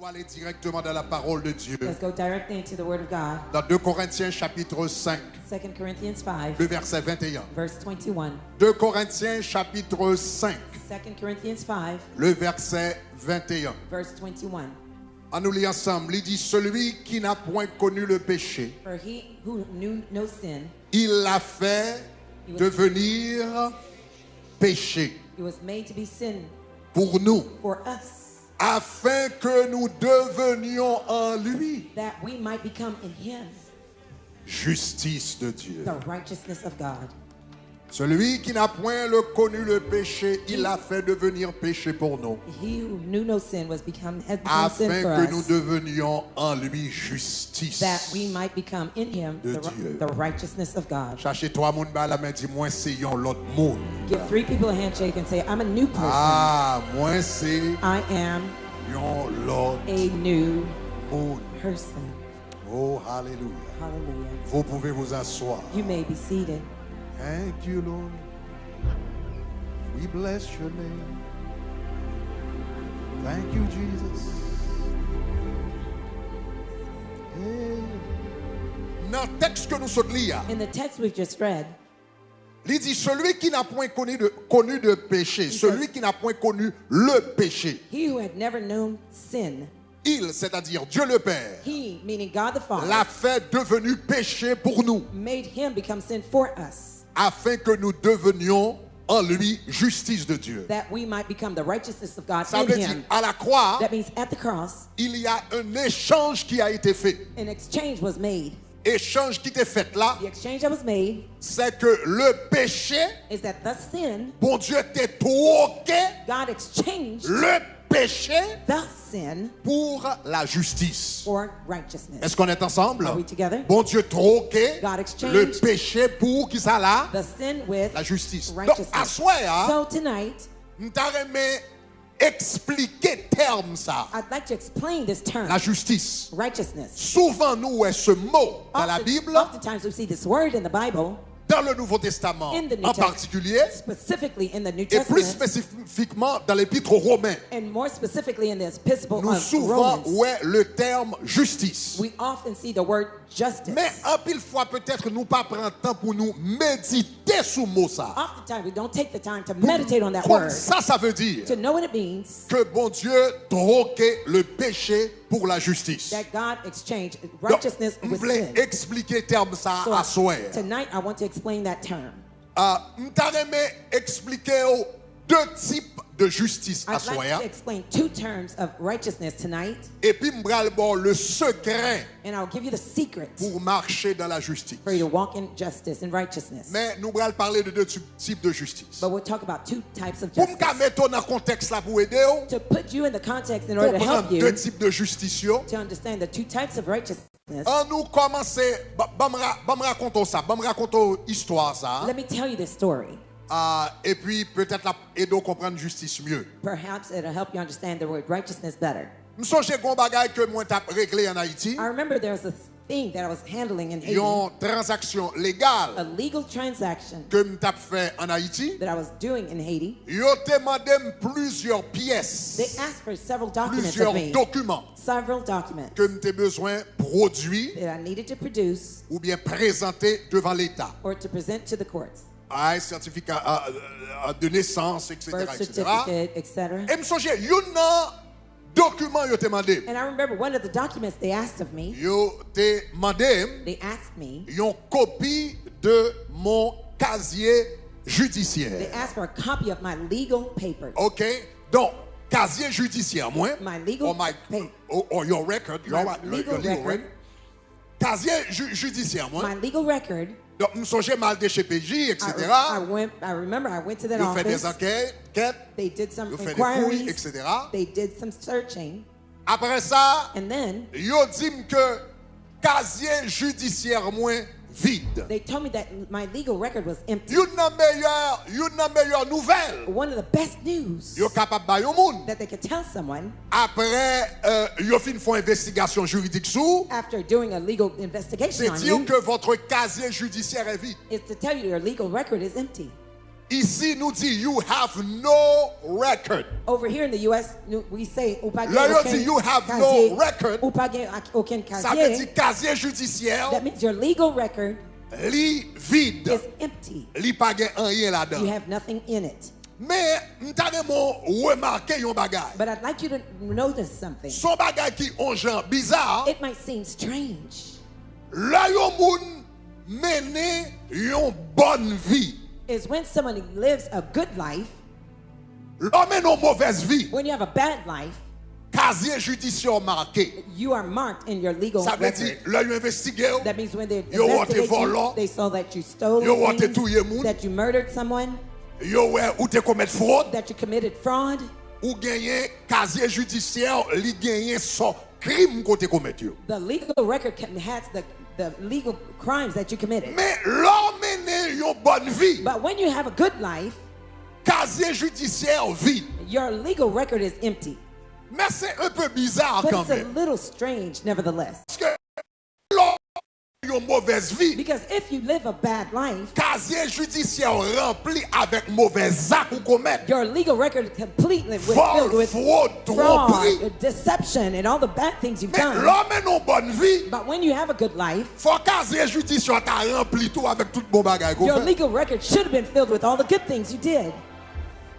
va aller directement dans la parole de Dieu. Let's go directly into the Word of God. Dans 2 Corinthiens chapitre 5, 2 Corinthians 5, le verset 21. verse 21. 2 Corinthiens chapitre 5, 2 Corinthians 5, le verset 21. verse 21. On nous lit ensemble. Il dit, celui qui n'a point connu le péché, For he who knew no sin, il l'a fait devenir péché he was made to be sin pour nous, for us, afin que nous devenions en lui that we might become in him justice de Dieu. the righteousness of God. Celui qui n'a point connu le péché, il l'a fait devenir péché pour nous, He who knew no sin has become sin afin for que nous us, devenions en lui justice that we might become in him de Dieu. the righteousness of God. Cherchez trois moun ba la main, dit moi c'est yon l'autre monde. Give 3 people a handshake and say, I'm a new person. Ah, moi c'est I am yon l'autre a new monde. person. Oh, hallelujah. Hallelujah. Vous pouvez vous asseoir. You may be seated. Thank you, Lord. We bless your name. Thank you, Jesus. Hey. Dans le texte que nous sommes lire, In the text we've just read, il dit celui qui n'a point connu de péché, celui qui n'a point connu le péché, he who had never known sin, il, c'est-à-dire Dieu le Père, he, meaning God the Father, l'a fait devenu péché pour nous, made him become sin for us, afin que nous devenions en lui justice de Dieu. that we might become the righteousness of God Ça in veut dire him. à la croix, That means at the cross, il y a un échange qui a été fait. an exchange was made. Échange qui était fait là, The exchange that was made c'est que le péché, is that the sin, bon Dieu t'a troqué God exchanged le péché the sin pour la justice. for righteousness. Est-ce qu'on est ensemble? Are we together? Bon Dieu troqué God exchanged le péché pour qui ça là? The sin with La justice. Donc righteousness. à soir, So tonight, m'ta remet expliquer terme ça, I'd like to explain this term, la justice. righteousness. Souvent nous ouais ce mot dans la Bible, Oftentimes we see this word in the Bible, dans le Nouveau Testament In the New en Testament. particulier, specifically in the New et plus Testament, spécifiquement dans l'épître aux Romains. and more specifically in the Epistle Nous of souvent Romans, ouais le terme justice. we often see the word justice. Mais en pile fois peut-être nous pas prendre temps pour nous méditer sur mot ça. Oftentimes we don't take the time to meditate on that Comme word, ça veut dire to know what it means que bon Dieu troquait le péché pour la justice. that God exchanged Donc, righteousness je with voulais sin. expliquer terme ça So, à soir. tonight I want to explain that term. M'ta remé expliquer deux types de justice à I'd like soir. to explain 2 terms of righteousness tonight, Et puis m'bral bon le secret and I'll give you the secret pour marcher dans la justice. for you to walk in justice and righteousness. Mais nous allons parler de deux types de justice. But we'll talk about 2 types of Pour me justice. mettre dans le contexte là pour aider, To put you in the context in order to comprendre help you deux types de justice. to understand the 2 types of righteousness, On nous commencer, me raconter ça, me raconter histoire ça. let me tell you this story. Et puis peut-être aider à comprendre justice mieux. Perhaps it'll help you understand the word righteousness better. Je songe gon bagay que moi t'a réglé en Haïti. I remember there was a thing that I was handling in Haiti, Une transaction a légale legal transaction que m't'a fait en Haïti. that I was doing in Haiti. Yo demandé plusieurs pièces, They asked for several documents plusieurs of me, documents several documents que m'te besoin produire that I needed to produce ou bien présenter devant l'État. or to present to the courts. Certificat de naissance, etc. Birth etc. certificate, etc. Et me songe, yon nan document yo te mandé. And I remember one of the documents they asked of me, Yo te mandé they asked me, yon copie de mon casier they judiciaire. asked for a copy of my legal papers. OK? Donc, casier judiciaire, moi. My legal paper. Or your record. My your legal record. Casier judiciaire, moi. My legal record. Donc, nous songe mal de chez PJ, etc. I remember I went to that Yo fait des office. enquêtes. They did some Yo fait des fouilles, inquiries. etc. They did some searching. Après ça, And then yo dit que casier judiciaire moins vide. they told me that my legal record was empty. Yon nan meilleure nouvelle. One of the best news Yo capable ba yon moun. that they could tell someone Après yo fin font investigation juridique sous, after doing a legal investigation c'est on dire you que votre casier judiciaire est vide. is to tell you your legal record is empty. Ici, nous dit, you have no record. Over here in the US, we say, Là, yo dit, you have no record. Ça veut dire casier judiciaire. That means your legal record Li vide. is empty. Li pa gen rien You là-dedans. have nothing in it. Mais, m'tademon remarqué yon bagay. But I'd like you to notice something. Son bagay qui on genre bizarre. It might seem strange. Là, yon moun mene yon bonne vie. Is when someone lives a good life, L'homme mène une mauvaise vie. when you have a bad life, Casier judiciaire marqué. you are marked in your legal Ça veut dire, record. là, yon investigué. That means when they Yo investigate wote you, volant. they saw that you stole Yo wote things, touye moun. that you murdered someone, Yo ouais, ou te commettre fraude. that you committed fraud. Ou genyen casier judiciaire. Li genyen son crime kote commettre yo. The legal record has the legal crimes that you committed. Mais l'homme mène yon bonne vie. But when you have a good life, Casier judiciaire vide. your legal record is empty. Mais c'est un peu bizarre But quand it's a même. little strange, nevertheless. Parce que l'homme yon mauvaise vie. Because if you live a bad life, Casier judiciaire rempli avec mauvais actes ou commettre. your legal record completely Vol, filled with fraude, tromperie. fraud, deception, and all the bad things you've Mais done. l'homme est non bonne vie. But when you have a good life, Faut casier judiciaire t'a rempli tout avec tout bon bagay qu'on your fait. legal record should have been filled with all the good things you did.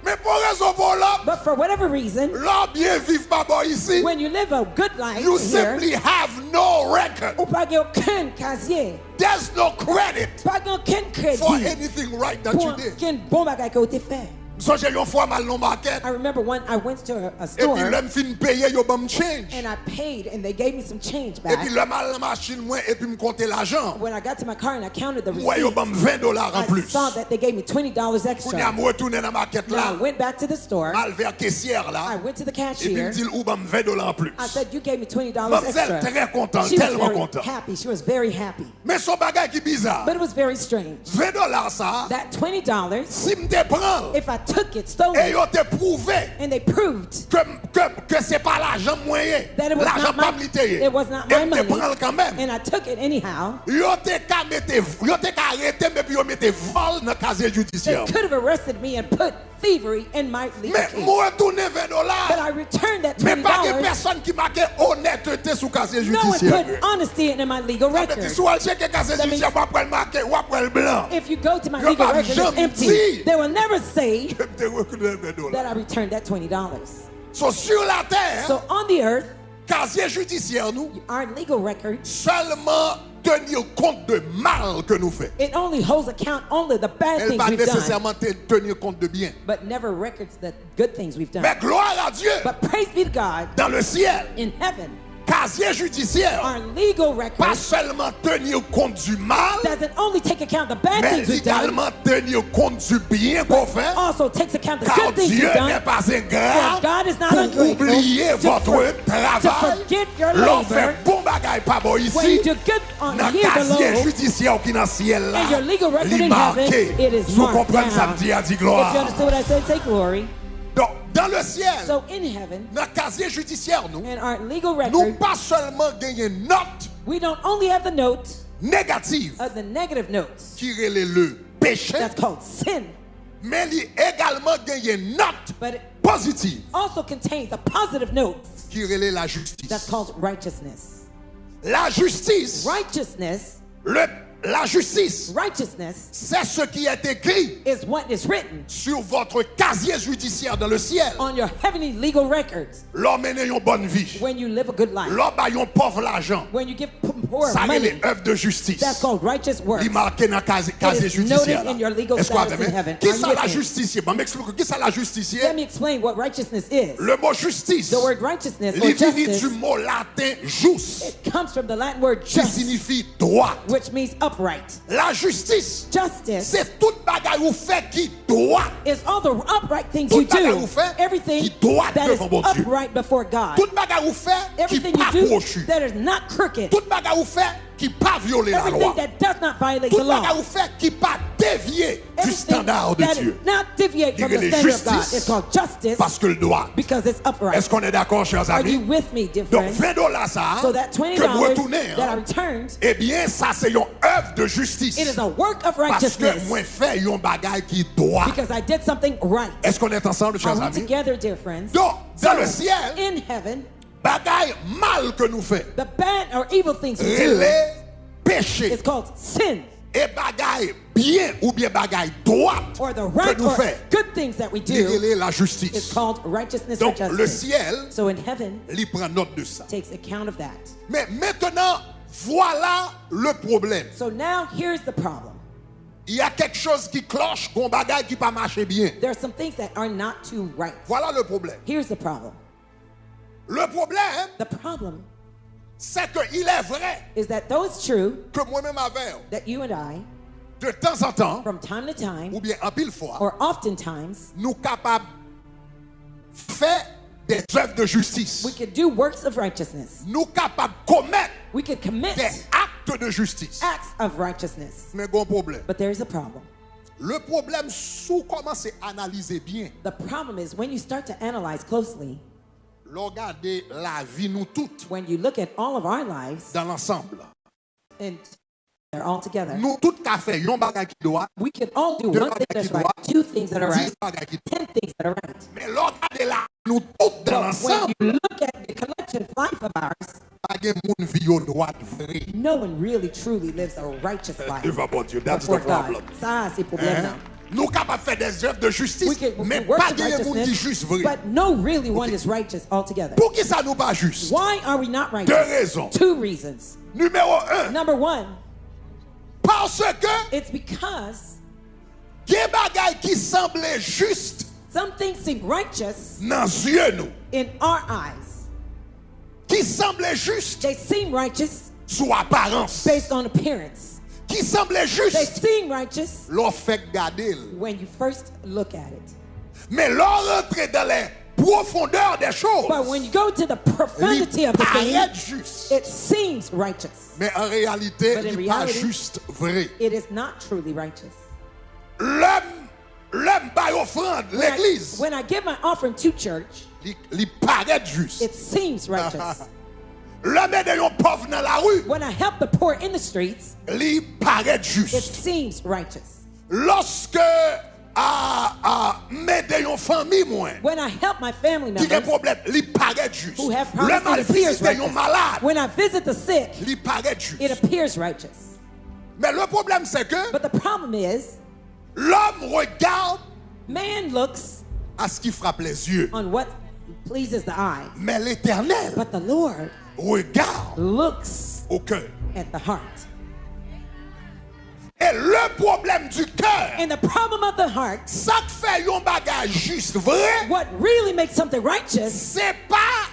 Mais pour raison pour l'homme, But for whatever reason, l'homme bien vivre pas bon ici. when you live a good life You here, simply have no record. ou pas aucun casier, There's no credit pas aucun for crédit anything right that pour you did. qu'un bon bagay qui a été fait. So j'ai une fois mal non market. I remember when I went to a Et store puis l'homme fin payer yo bam change. and I paid and they gave me some change Et back. puis l'homme à la machine moi et puis me compter l'argent. When I got to my car and I counted the Moi yo receipts, bam $20 en I plus. saw that they gave me $20 Pour y extra. me retourner dans market Now I là. went back to the store. Mal vers caissière I là. went to the Et puis cashier. me dit ou bam $20 en plus. I said, you gave me $20 Maman extra. très content, She was tellement very content. happy. She was very happy. Mais son bagage qui bizarre. But it was very strange. $20 ça. That $20, Si me te prend if I took it, stole et it, yo te prouvé and they proved que c'est pas l'argent moyen. that it was L'argent not pas my, militaire. it was not Et my me te money, prend quand même. and I took it anyhow, Yo te ka arrêté mais puis yo mette vol dans casier they judiciaire. could have arrested me and put thievery in my legal Mais case. moi retourner But I $20. returned that Mais pas de $20. personne qui marque honnêteté sous casier No one judiciaire. put honesty in my legal Ça veut dire record. si on check casier That judiciaire pas le marquer ou après le blanc. If you go to my Yo, legal ma record, jambe it's empty. dit. They will never say Je te reconnais $20. that I returned that $20. So sur la terre, So on the earth, casier judiciaire nous our legal record, seulement tenir compte de mal que nous faisons. it only holds account only the bad Elle things va we've done, nécessairement tenir compte de bien. but never records the good things we've done. Mais gloire à Dieu, But praise be to God, dans le ciel, in heaven, casier judiciaire, our legal pas record seulement tenir compte du mal, doesn't only take account the bad mais things we've done, également tenir compte du bien qu'on fait, also takes account the car good things Dieu we've n'est done. pas For ingrat God is not pour ungrateful oublier to votre to travail. forget your L'on fait labor bon bagay pas bon when ici, you do good on dans here casier below. judiciaire qui dans le ciel là, And your legal record li in marqué. heaven, it is Vous marked comprenez ça down. me dit à dit If you gloire. understand what I said, say glory. Donc, dans le ciel, So in heaven, dans le casier judiciaire, nous, in our legal nous record, pas seulement gagner note we don't only have the note négative of the negative notes. qui relève le péché, That's called sin. mais il également gagner note But it positive also contains the positive notes. qui relève la That's justice. called righteousness. La justice, Righteousness, la justice, righteousness c'est ce qui est écrit is what is written sur votre casier judiciaire dans le ciel. on your heavenly legal records L'homme mène une bonne vie. when you live a good life. L'homme a un pauvre l'argent. When you give poor Ça money, relève œuvre de justice. that's called righteous works. Il marqué dans le casier It is judiciaire. noted in your legal Est-ce qu'on status a in heaven. Qui Are you ça with la me? justice? Bon, m'explique. Qui ça la justice? Let me explain what righteousness is. Le mot justice, The word righteousness or il vient justice du mot latin jus, comes from the Latin word qui just, signifie droit. which means upright. La justice, Justice c'est toute bagaille ou fait qui doit. is all the upright things Tout you bagay do. ou fait Everything qui doit that is devant bon Dieu. upright before God. Toute bagaille ou fait qui Everything pas you do crochu. that is not crooked. Toute bagaille bagay ou fait qui pas violer la Everything loi. that does not violate Tout the law. bagay ou fait qui pas dévier du Everything standard de that Dieu. is not deviate from Il the est standard of God. justice It's called justice parce que le doit. because it's upright. Est-ce qu'on est d'accord, chers Are you amis? with me, dear Donc friends? $20 ça, So that $20 que nous retournons, that I returned, eh bien ça c'est une œuvre de justice. it is a work of Parce que righteousness moi fait un bagay qui doit. because I did something right. Est-ce qu'on est ensemble, chers Are we amis? together, dear friends? Donc, dans So, le ciel, in heaven, bagay mal que nous fait, the bad or evil things we do relais péché. is called sin, Et bagay bien ou bien bagay droit or the que right nous or fait, good things that we il do relais la is justice. called righteousness or Donc le justice. ciel, So in heaven, il prend note de ça. takes account of that. Mais maintenant, voilà le problème. So now here's the problem. Il y a quelque chose qui cloche, qu'on bagay qui pas marché bien. There are some things that are not too right. Voilà le problème. Here's the problem. Le problème, The problem c'est qu'il est vrai is that though it's true que moi-même avec, that you and I, de temps en temps, from time to time, ou bien en pile fois, or oftentimes, nous capables faire des œuvres de justice. we could do works of righteousness. Nous capables commettre We could commit des actes de justice. acts of righteousness. Mais bon problème. But there's a problem. Le problème, sous commencer à analyser bien, The problem is when you start to analyze closely, regarder la vie nous toutes when you look at all of our lives dans l'ensemble. and they're all together, Nous toutes qu'a fait un bagage qui doit, we can all do Deux one thing that's bagages qui right, doivent, two things that are 10 right, bagages qui 10 things that are right. mais regarder là, nous toutes dans When l'ensemble, you look at the collection of life of ours, pas de monde vie au droit vrai. no one really truly lives a righteous life Devant bon Dieu, that's the before God. problem. Ça, c'est le problème. Hein? Nous capables de faire des œuvres de justice, We can mais do works pas of de monde qui righteousness, juste vrai. but no really one is righteous altogether. Pour qui ça nous pas juste? Why are we not Deux righteous? raisons. Two reasons. Numéro 1, Number one, parce que it's because des bagailles qui semblaient justes some things seem righteous dans les yeux nous, in our eyes. qui semblaient justes They seem righteous sous apparence, based on appearance. qui semblaient They justes seem righteous l'on fait garder. when you first look at it. Mais l'on rentre dans les profondeurs des choses, But when you go to the profundity il of the paraît thing, juste. it seems righteous. Mais en réalité, But in il n'est pas reality, juste vrai. It is not truly righteous. L'homme Bay Ofrann, l'église, When I give my offering to church, il paraît juste. it seems righteous. L'homme aide un pauvre dans la rue, When I help the poor in the streets, il paraît it juste. seems righteous. Lorsque m'aider une famille moins, When I help my family qui a un members problème, il paraît juste. who have Le problems, mal it appears visiter un righteous. malade, When I visit the sick, il paraît juste. it appears righteous. Mais le problème c'est que But the problem is, l'homme regarde man looks à ce qui frappe les yeux. on what pleases the eyes, Mais l'Éternel but the Lord regarde looks au cœur. at the heart. Et le problème du cœur, And the problem of the heart, ça qui fait un bagage juste vrai, what really makes something righteous, c'est pas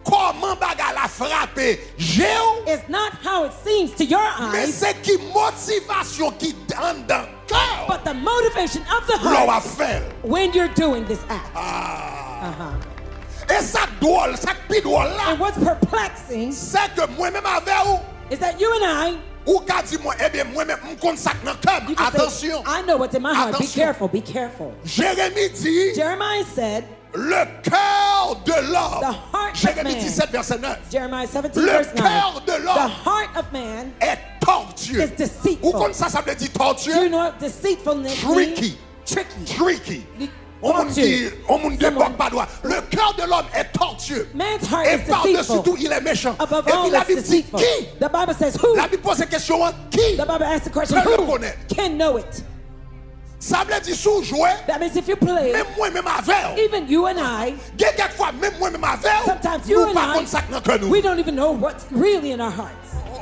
comment bagage la frapper Jéhu, is not how it seems to your mais eyes, c'est qui motivation qui donne dans le cœur. but the motivation of the L'on va heart faire. when you're doing this act. Et ça drôle, ça qui drôle là, And what's perplexing c'est que moi-même avec vous, is that you and I, ou qu'a dit moi, eh bien moi-même, me consacre dans le cœur. you can Attention. say, I know what's in my heart. Be Attention. careful, be careful. Jérémie dit, Jeremiah said, le cœur de the l'homme. heart of Jérémie man, 17, verset 9. Jeremiah 17, Le verse 9, cœur de the l'homme heart of man est tortueux. is deceitful. Ou comme ça veut dire Do you tortueux? know what deceitfulness Tricky. means? Tricky. Tricky. On Tortueux. ne déborde pas droit. Le cœur de l'homme est tortueux. Man's heart Et is par-dessus deceitful. tout, il est méchant. Above Et all, puis la it's Bible dit deceitful. qui? The Bible says who? La Bible pose la question qui? The Bible asks the question, Peut le who connaître. can know it? Ça veut dire sous jouer. That means if you play, Même moi-même avec. even you and I, Quelquefois, même moi-même avec. sometimes you Nous and pas I, comme ça dans cœur nous. we don't even know what's really in our hearts.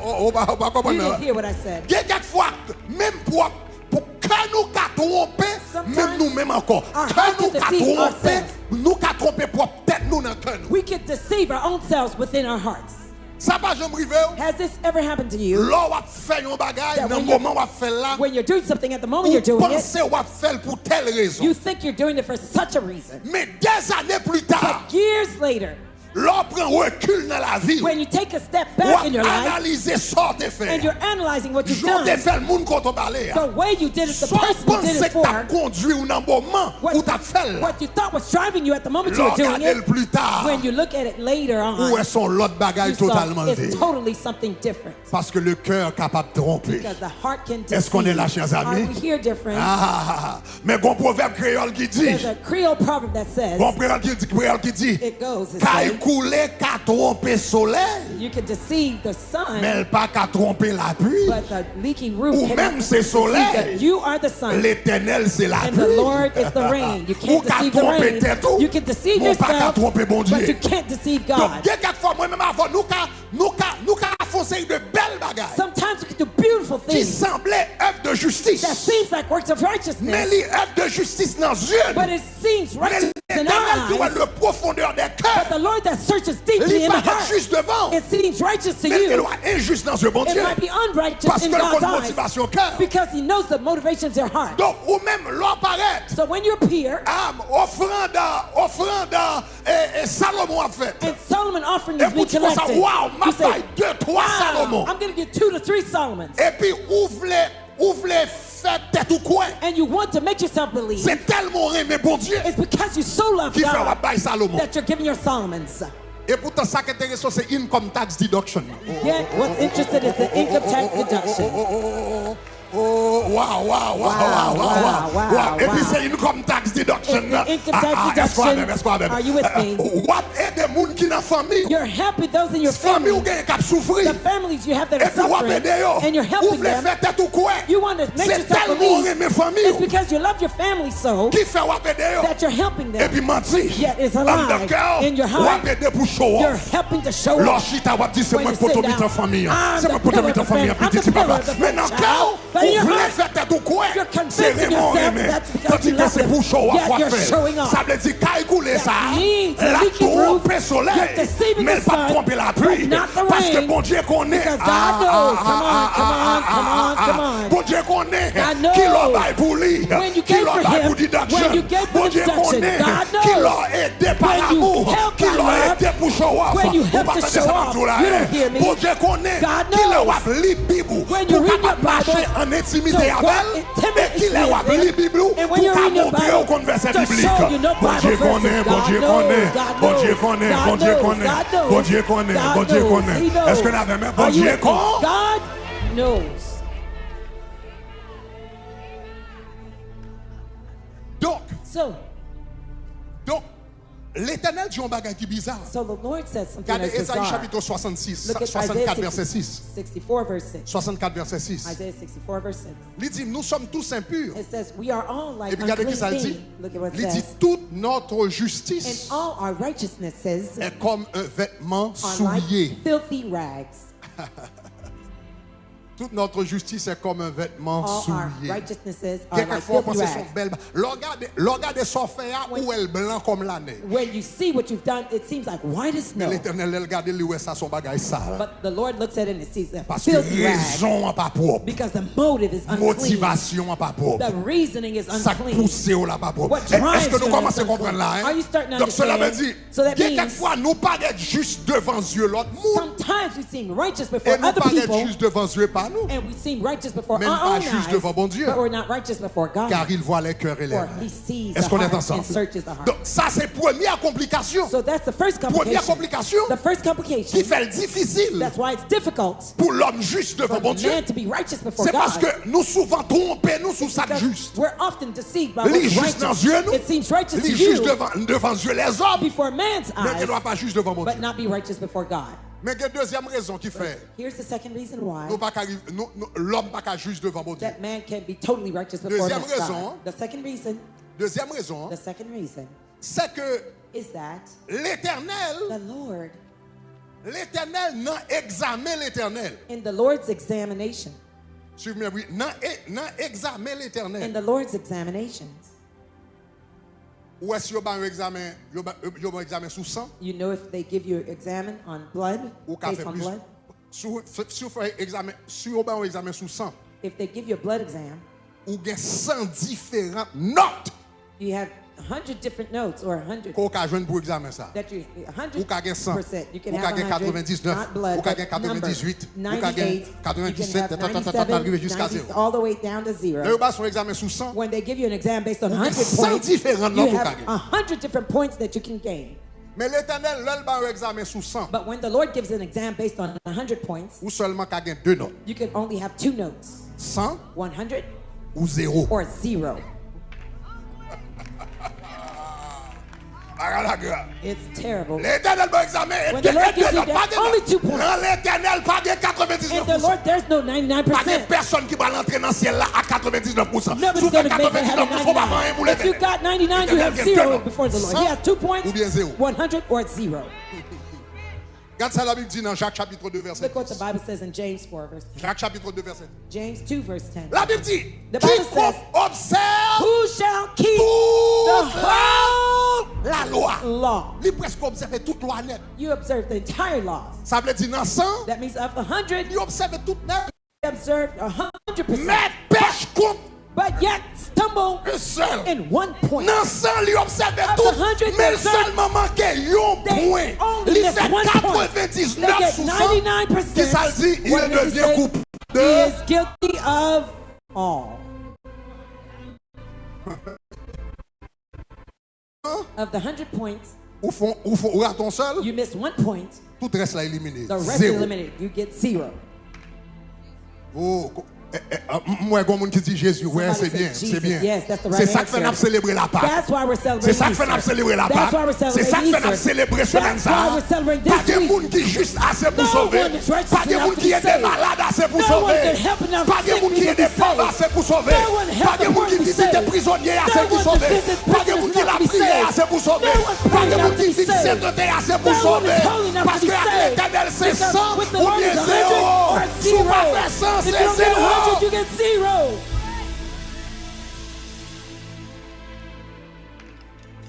On va You comprendre. didn't hear what I said. Quelquefois, même pour que nous qu'a trompé, Sometimes même nous-mêmes encore. our Que hearts nous can qu'a deceive trompé, ourselves. nous qu'a trompé pour tête nous dans cœur nous. We could deceive our own selves within our hearts. Ça va jamais arriver. Has this ever happened to you? Là, on va faire un bagage, That dans le when you- moment où on va faire là, When you're doing something at the moment ou you're doing it, penser on va faire pour telle raison. you think you're doing it for such a reason. Mais des années plus tard, But years later, l'on prend recul dans la vie, when you take a step back in your life, analyser ça t'es fait. and you're analyzing what you've J'en t'ai done, fait le monde quand on parlait. the way you did it, the Soit person you did pensé it que t'as for, conduit ou dans bon moment où t'as fait. what you thought was driving you at the moment you were doing Regardez le it, plus tard. when you look at it later on, Où est son l'autre bagaille you saw totalement it's dit. totally something different. Parce que le cœur est capable de tromper. Because the heart can deceive. Est-ce qu'on est là, chers Are amis? we here different? Mais bon proverbe créole qui dit. There's a Creole proverb that says, Bon proverbe qui dit. it goes this Qu'à way, écouler, qu'à tromper soleil. you can deceive the sun, Mais elle pas qu'à tromper la pluie. but the leaking roof Ou cannot même c'est deceive soleil. that you are the sun, L'éternel c'est la and pluie. the Lord is the rain. You Ou can't qu'à deceive the tromper rain. tête ou. You can deceive Ou pas qu'à yourself, tromper bon Dieu. but you can't deceive Donc, God. il y a quelques fois, moi-même avant, nous qu'à foncer de belles bagailles Sometimes we can do beautiful qui things semblaient œuvres de justice. that seems like works of Mais righteousness, les œuvres de justice dans Dieu. but it seems Mais righteous in l'éternel qui our voit eyes. le profondeur des But cœurs. the Lord that searches deeply Il in the paraît heart, juste devant. it seems righteous to Mais il you. doit injuste dans ce bon It Dieu. might be unrighteous Parce in que le God's compte eyes, motivation cœur. because He knows the motivations of your heart. Donc, ou même l'on paraît. So when you appear, Offrande et Salomon a fait. and Solomon offering Et is being pour dire ça, collected, waouh, you ma say, taille 2-3 Salomon. wow, I'm going to get 2 to 3 Solomons. Et puis ouvre les fêtes tête ou coin. And you want to make yourself believe C'est tellement aimé bon Dieu it's because you so love qui fait la God baille Salomon. that you're giving your Solomons. Et pourtant, ça qui est intéressant, c'est income tax deduction. Yet what's interested is the income tax deduction. Et puis c'est income tax deduction. It's the income tax deduction. Are you with me? What est des gens qui dans la famille? You're happy those in your Famille ou family, gagne cap souffrir. the families you have that Et are puis what suffering, est yo? and you're helping Ouvre les them. fêtes tête ou quoi? You want to make C'est yourself tellement believe aimer it's famille because you love your family so qui fait what yo? that you're helping Et puis them. mentir. Yet it's a En lie de cœur, in your heart. what pour show You're off. helping to show Leur off. chita wap di c'est When moi you pour sit tomber down, en famille. I'm C'est the moi pour tomber pillar en of the famille. family. I'm Petit the pillar papa. of the Mais dans family. cœur, But in your vous voulez heart, faire tête ou quoi? you're C'est convincing vraiment yourself aimé. that's because Tandis you que love c'est them. pour show off. Yet you're showing off. Ça veut dire qu'à écouler ça. That means the La leaking roof, trompe soleil. you're deceiving Mais the pas sun, tromper la pluie. but not the Parce que rain. bon Dieu connaît. Because God knows. Come on. Bon Dieu connaît. God knows. Qui l'a bail pour lui. When you Qui gave l'a for bail him, pour deduction. when you gave for Bon Dieu deduction, connaît. God Qui knows. l'a aidé par When you l'amour. help Qui by l'a love, aidé pour show off. when you Ou help pas to entendre show ça off, dans tout là. you don't hear me. Bon Dieu connaît. God Qui l'a knows. wap li Bible. When you Pour read your capable marcher Bible, en intimité to avec walk elle. intimately Et qui l'a wap with li it. Bible. And when Pour you read your montrer Bible, au converset to biblique. show you know Bon Bible Dieu verses. connaît. Bon God Dieu knows. connaît. God Bon Dieu knows. connaît. God Bon Dieu knows. connaît. God knows. Bon Dieu connaît. God Bon Dieu knows. connaît. He knows. Est-ce que l'avait même? Bon Are you Dieu with me? connaît. God knows. Donc, l'Éternel dit un bagage qui bizarre. So the Lord says something Regardez that's Ésaïe bizarre. chapitre 66, Look at 64 Isaiah verset 6. 64 verse 6. 64 verset 6. Isaiah 64 verse 6. Il dit, nous sommes tous impurs. It says, we are all like Et puis regardez qui ça unclean dit. things. Look at what it Il dit, says. toute notre And justice all our righteousnesses est comme un vêtement are like souillé. filthy rags. Toute notre justice est comme un vêtement All our souillé. righteousnesses are like Quelquefois, filthy pensez son rags. belle. Regardez son fait où elle blanc comme la neige. When you see what you've done, it seems like white as Mais snow. l'Éternel, elle regarde lui où est ça son bagage sale. But the Lord looks at it and it sees a Parce que filthy rag. raison n'est pas propre. Because the motive is unclean. Motivation n'est pas propre. The reasoning is Ça unclean. pousse au là pas propre. What drives Est-ce que nous you commençons à is comprendre là? Are you starting to Donc cela veut understand? dire, So that means quelquefois nous paraît juste devant Dieu l'autre monde. sometimes we seem righteous Et before nous other paraît people, juste devant Dieu par nous. and we seem righteous before Même our pas own juste eyes, devant bon Dieu. but we're not righteous before God. Car il voit les cœurs et les For mains. He sees Est-ce the qu'on est heart ensemble? and searches the heart. Donc ça c'est première complication. So that's the first Première complication. complication The first qui complication. fait le difficile That's why it's difficult pour l'homme juste devant for bon the Dieu. man to be righteous before C'est parce God. que nous souvent trompés nous sous ça Because juste. we're often deceived by Lui what's juste dans righteous. Dieu nous. It seems righteous to Lui juste you devant Dieu les hommes. before man's Mais qui ne eyes, doit pas juste devant mon Dieu. but not be righteous before God. Mais il y a une deuxième raison qui fait Here's the second reason why l'homme pas qu'à juste devant mon Dieu. that man can be totally righteous before Deuxième God. raison. The second reason, Deuxième raison, the second reason c'est que is that l'Éternel, the Lord, non examine l'Éternel. in the Lord's examination, Suivez-moi, oui, non examine in l'Éternel. the Lord's examinations, Ou est-ce qu'il y a un examen sous sang? you know if they give you an examen on blood, Ou qu'a based fait on plus? blood, Si vous faites un examen sous sang, if they give you a blood exam, ou il y a 100 différentes notes. you have 100 different notes or 100 Qu'on ka joindre pour examen ça. that you Ou ka gen 100, 100%. You can ou ka have gen 100, 99, not blood, ou ka but gen 98, number, ou ka gen 98, you can have 97, arrivé jusqu'à 97, 0. all the way down to Là, 0. yo ba son examen sous 100. When they give you an exam based on Ou 100 100 points, différentes you notes ou ka have gen. 100 different points that you can gain. Mais l'Éternel, là, il ba un examen sous 100. But when the Lord gives an exam based on 100 points, Ou seulement ka gen 2 notes. you can only have 2 notes, 100 100 ou 0. or 0. It's terrible. L'Éternel ba examen et When the Lord gives you pas de only 2 points. Dans l'Éternel, pas de In the 99%. Lord, there's no Pas de 99%. personne qui va l'entrer dans le ciel là à 99%. Nobody's Sous going to make it 99%, faut pas faire un 99. pour If you l'Éternel. got 99, you have 0 before the Lord. He has 2 points, Ou bien 0. 100 or 0. Regarde ça la Bible dit dans Jacques chapitre 2 verset Look what the 10. Bible says in James 4, verse 10. Jacques chapitre 2 verset 10. James 2, verse 10. La Bible dit, The Bible says, quiconque observe who shall keep toute the whole la loi. law? Il presque observe toute loi net. You observe the entire law. Ça veut dire dans 100, That means of 100, il observe toute net. you observe 100%. Mais pêche contre But yet stumble un seul. in 1 point. Dans 100, il observe Of tout. the 100, Mais they seulement manqué un They point. only Il miss fait 1 point. 99 They get sous 100. 99%. Qui ça dit, il What does he devient say? coupable He de... is guilty of all. Of the 100 points, Ou à ton seul, you miss 1 point. tout reste là éliminé. The rest is Zéro. eliminated. You get 0. Oh, moi, il y a un monde qui dit Jésus. Ouais, Somebody c'est said bien, Jesus. c'est bien. Yes, that's the right C'est ça que fait answer. nous célébrer la Pâque. That's why we're C'est celebrating ça que fait nous Easter. célébrer la That's Pâque. why we're C'est ça que celebrating fait nous Easter. célébrer semaine That's why ça. we're celebrating Pas this de week. monde qui est juste assez pour No sauver. one is righteous Pas de enough monde to qui be est des saved. malades assez pour No one sauver. can help enough Pas de sick monde qui people est to des be pauvres saved. assez pour sauver. No one help Pas de the monde poor qui to be visite des saved. prisonniers No assez one pour to sauver. visit Pas de prisoners monde qui enough la to be prière saved. assez pour sauver. No one Pas de praying monde enough to qui be dit saved. sainteté assez pour No one sauver. is holy enough Parce to be que avec saved. l'Éternel c'est Because 100 with the ou Lord bien is 100 0. or Si vous 0. pas fait 100, If you c'est don't get 100, 0. you get 0.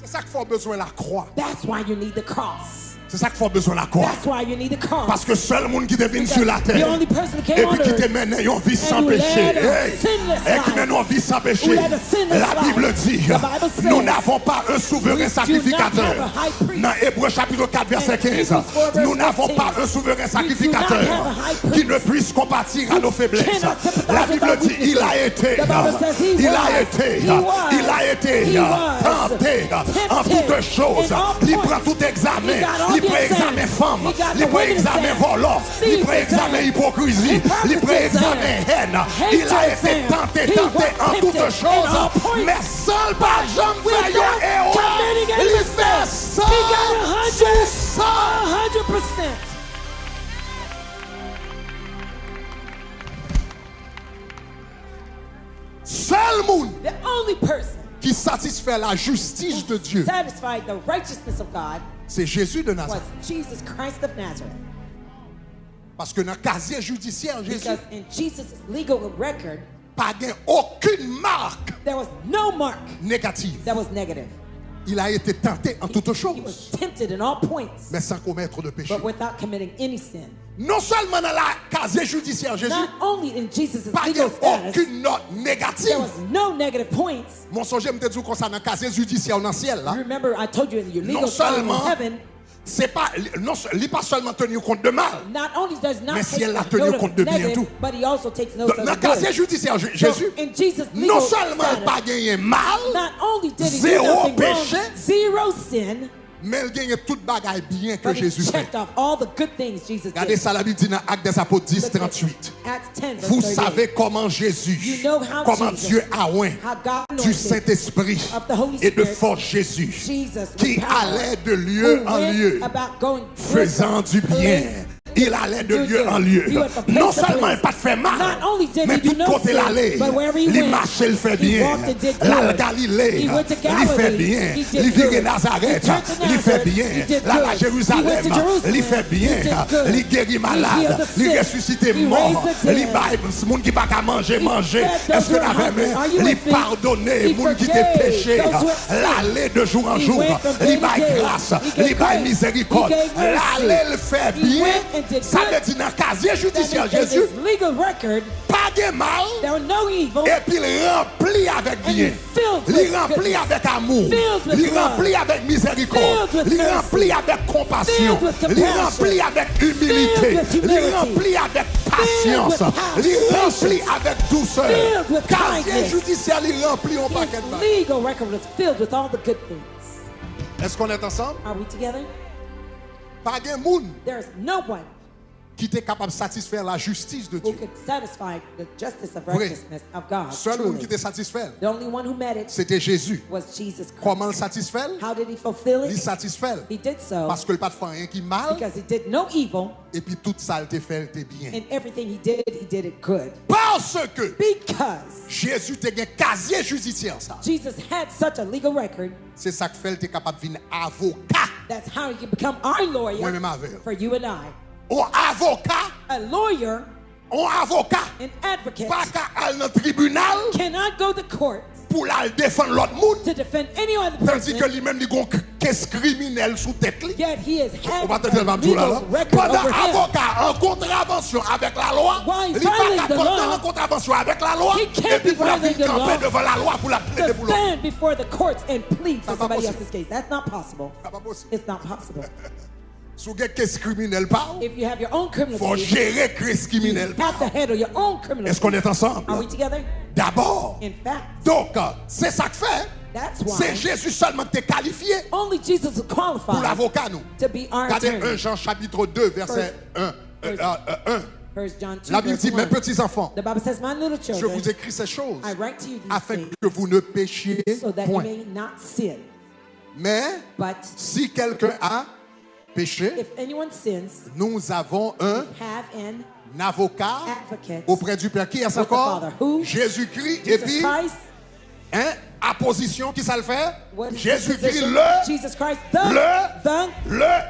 C'est ça qu'il faut besoin de la croix. That's why you need the cross. C'est ça qu'il faut besoin de la croix. That's why you need the cross. Parce que seul monde qui devine sur la The terre only person who et came on puis qui te earth mène une vie sans who péché. led a sinless Et qui life. mène une vie sans péché. Who led a sinless La Bible life. dit, The Bible says, nous n'avons pas un souverain we do not sacrificateur. have a high priest. Dans Hébreux chapitre 4 verset In 15, Hebrews 4 verse nous n'avons 15, pas un souverain we do not sacrificateur have a high priest qui ne puisse compatir à nos faiblesses. cannot sympathize La with Bible our dit, weaknesses. il a été, The Bible says he il a was, été, he was, il a été he was tenté en tempted toutes choses. in all Il points. prend tout examen. He got all Il prend the examen exam. femme. He got Il the prend women examen exam. volant. Il Thief prend examen exam. hypocrisie. Il prend examen haine. Il a été tenté en toutes choses. Mais sans pas jamais faire un héros. Il fait ça. He got 100, Sous ça. 100%. Seul monde The only person qui satisfait la justice de Dieu, satisfied the righteousness of God c'est Jésus de was Nazareth. Jesus Christ of Nazareth. Parce que dans le casier judiciaire, Jésus Because in Jesus' legal record, pas gain aucune marque there was no mark négative. that was negative. Il a été tenté en toutes He choses, was tempted in all points, mais sans commettre de péché. but without committing any sin. Non seulement dans la casier judiciaire, Jésus, Not only in Jesus' pas legal status, aucune note there négative. was no negative points. Mon songe me dit comme ça dans le casier judiciaire dans le ciel là. You remember I told you in your legal Non file seulement in heaven, c'est pas non il pas seulement tenu compte de mal. not only does not Mais take si elle a note tenu of compte de bien negative, tout. but he also takes note Dans of le the casier good. judiciaire So Jésus, in Jesus' legal non seulement status, pas gagné mal, not only did he do zéro nothing péché, wrong, zero sin, mais il gagne toute bagaille bien que but he Jésus fait. checked off all the good things Jesus Regardez did. ça la Bible dit dans Actes des Apôtres 10, 38. Acts 10, verse Vous 38. savez comment Jésus, You know how comment Jesus, Dieu a oint how God du anointed Saint-Esprit of the Holy et de Spirit, force Jésus Jesus qui with power, allait de lieu who en went lieu, about going faisant du bien. Il allait de lieu en lieu. Non seulement il pas fait mal, Not only did mais he do tout no côté sin, l'allée. but wherever he Il went, marchait, il fait he bien. walked and did La good. Galilée, He went to il fait Galilee, bien. he did Il vit good. Nazareth, He turned to il fait Nazareth, bien. he did La good. Jérusalem, He went to Jerusalem, il fait bien. he did good. Il guérit He malade, healed the il sick. ressuscité He mort. raised the dead. Il baille monde qui pas qu'à manger, manger. fed those Est-ce que who are t'avais hungry. Are you il with me? pardonnait He monde qui forgave était péché. those who are sick. L'aller de jour en He jour. went from day Il to baille day. grâce, He gave il baille grace. miséricorde. He gave mercy. L'aller le fait He bien. went and did Ça good. veut dire dans le casier That judiciaire means in Jésus, his legal record, pas de mal. There was no evil. Et puis il remplit avec bien. Il remplit avec amour. Il remplit avec miséricorde. Il remplit avec compassion. Il remplit avec humilité. Il remplit avec patience. Il remplit avec douceur. Casier judiciaire, il remplit un paquet de His legal record was filled with all the good things. Est-ce qu'on est ensemble? Are we together? Pas de monde There's no one qui était capable de satisfaire la justice de who Dieu. could satisfy the justice of Vrai. righteousness of God. Seul monde qui Truly. était satisfait, The only one who met it c'était Jésus. was Jesus Christ. Comment le satisfaire? How did he fulfill Il it? satisfait. He did so Parce que le pas de faire rien qui mal, because he did no evil, et puis toute ça le fait bien. and everything he did it good. Parce que Because Jésus te un casier judiciaire ça. Jesus had such a legal record, C'est ça que fait il est capable de devenir avocat. that's how he could become our lawyer Moi-même avec. for you and I. Un avocat, A lawyer, an advocate, pas qu'à aller dans le tribunal cannot go to court pour la défendre l'autre monde. to defend any other Tandis que person, lui-même il a un caisse criminel sous tête. yet he is On va having te dire a le là. legal record Pendant over him. avocat en contravention avec la loi, While he's il pas violating the pendant law, en contravention avec la loi, he can't et puis be pour la violating the camper law devant la loi pour la plaider To pour l'autre. stand before the courts and plead for That's not somebody possible. else's case. That's not possible. C'est pas possible. It's not possible. Si vous avez caisse criminel pas, If you have your own criminal faut case, gérer caisse you criminel have to pas. handle your own criminal Est-ce qu'on case. est ensemble? Are we together? D'abord. In fact, Donc, c'est ça que fait. that's C'est why Jésus seulement qui est qualifié only Jesus is pour qualified l'avocat nous. to be our Regardez attorney. 1 Jean chapitre 2 verset 1. First John 2, La Bible verse dit, mes 1. petits enfants, The Bible says, my little je children, vous écris ces choses I write to you these afin things que vous ne péchiez so that you point. may not sin. Mais But si quelqu'un a péché, if anyone sins, nous avons un have an avocat advocate, auprès du Père. Qui est-ce With the encore? Father. Who? Jésus-Christ. Et Jesus puis, Christ. apposition, qui ça le fait? What is his Jésus-Christ, position? le Jesus Christ,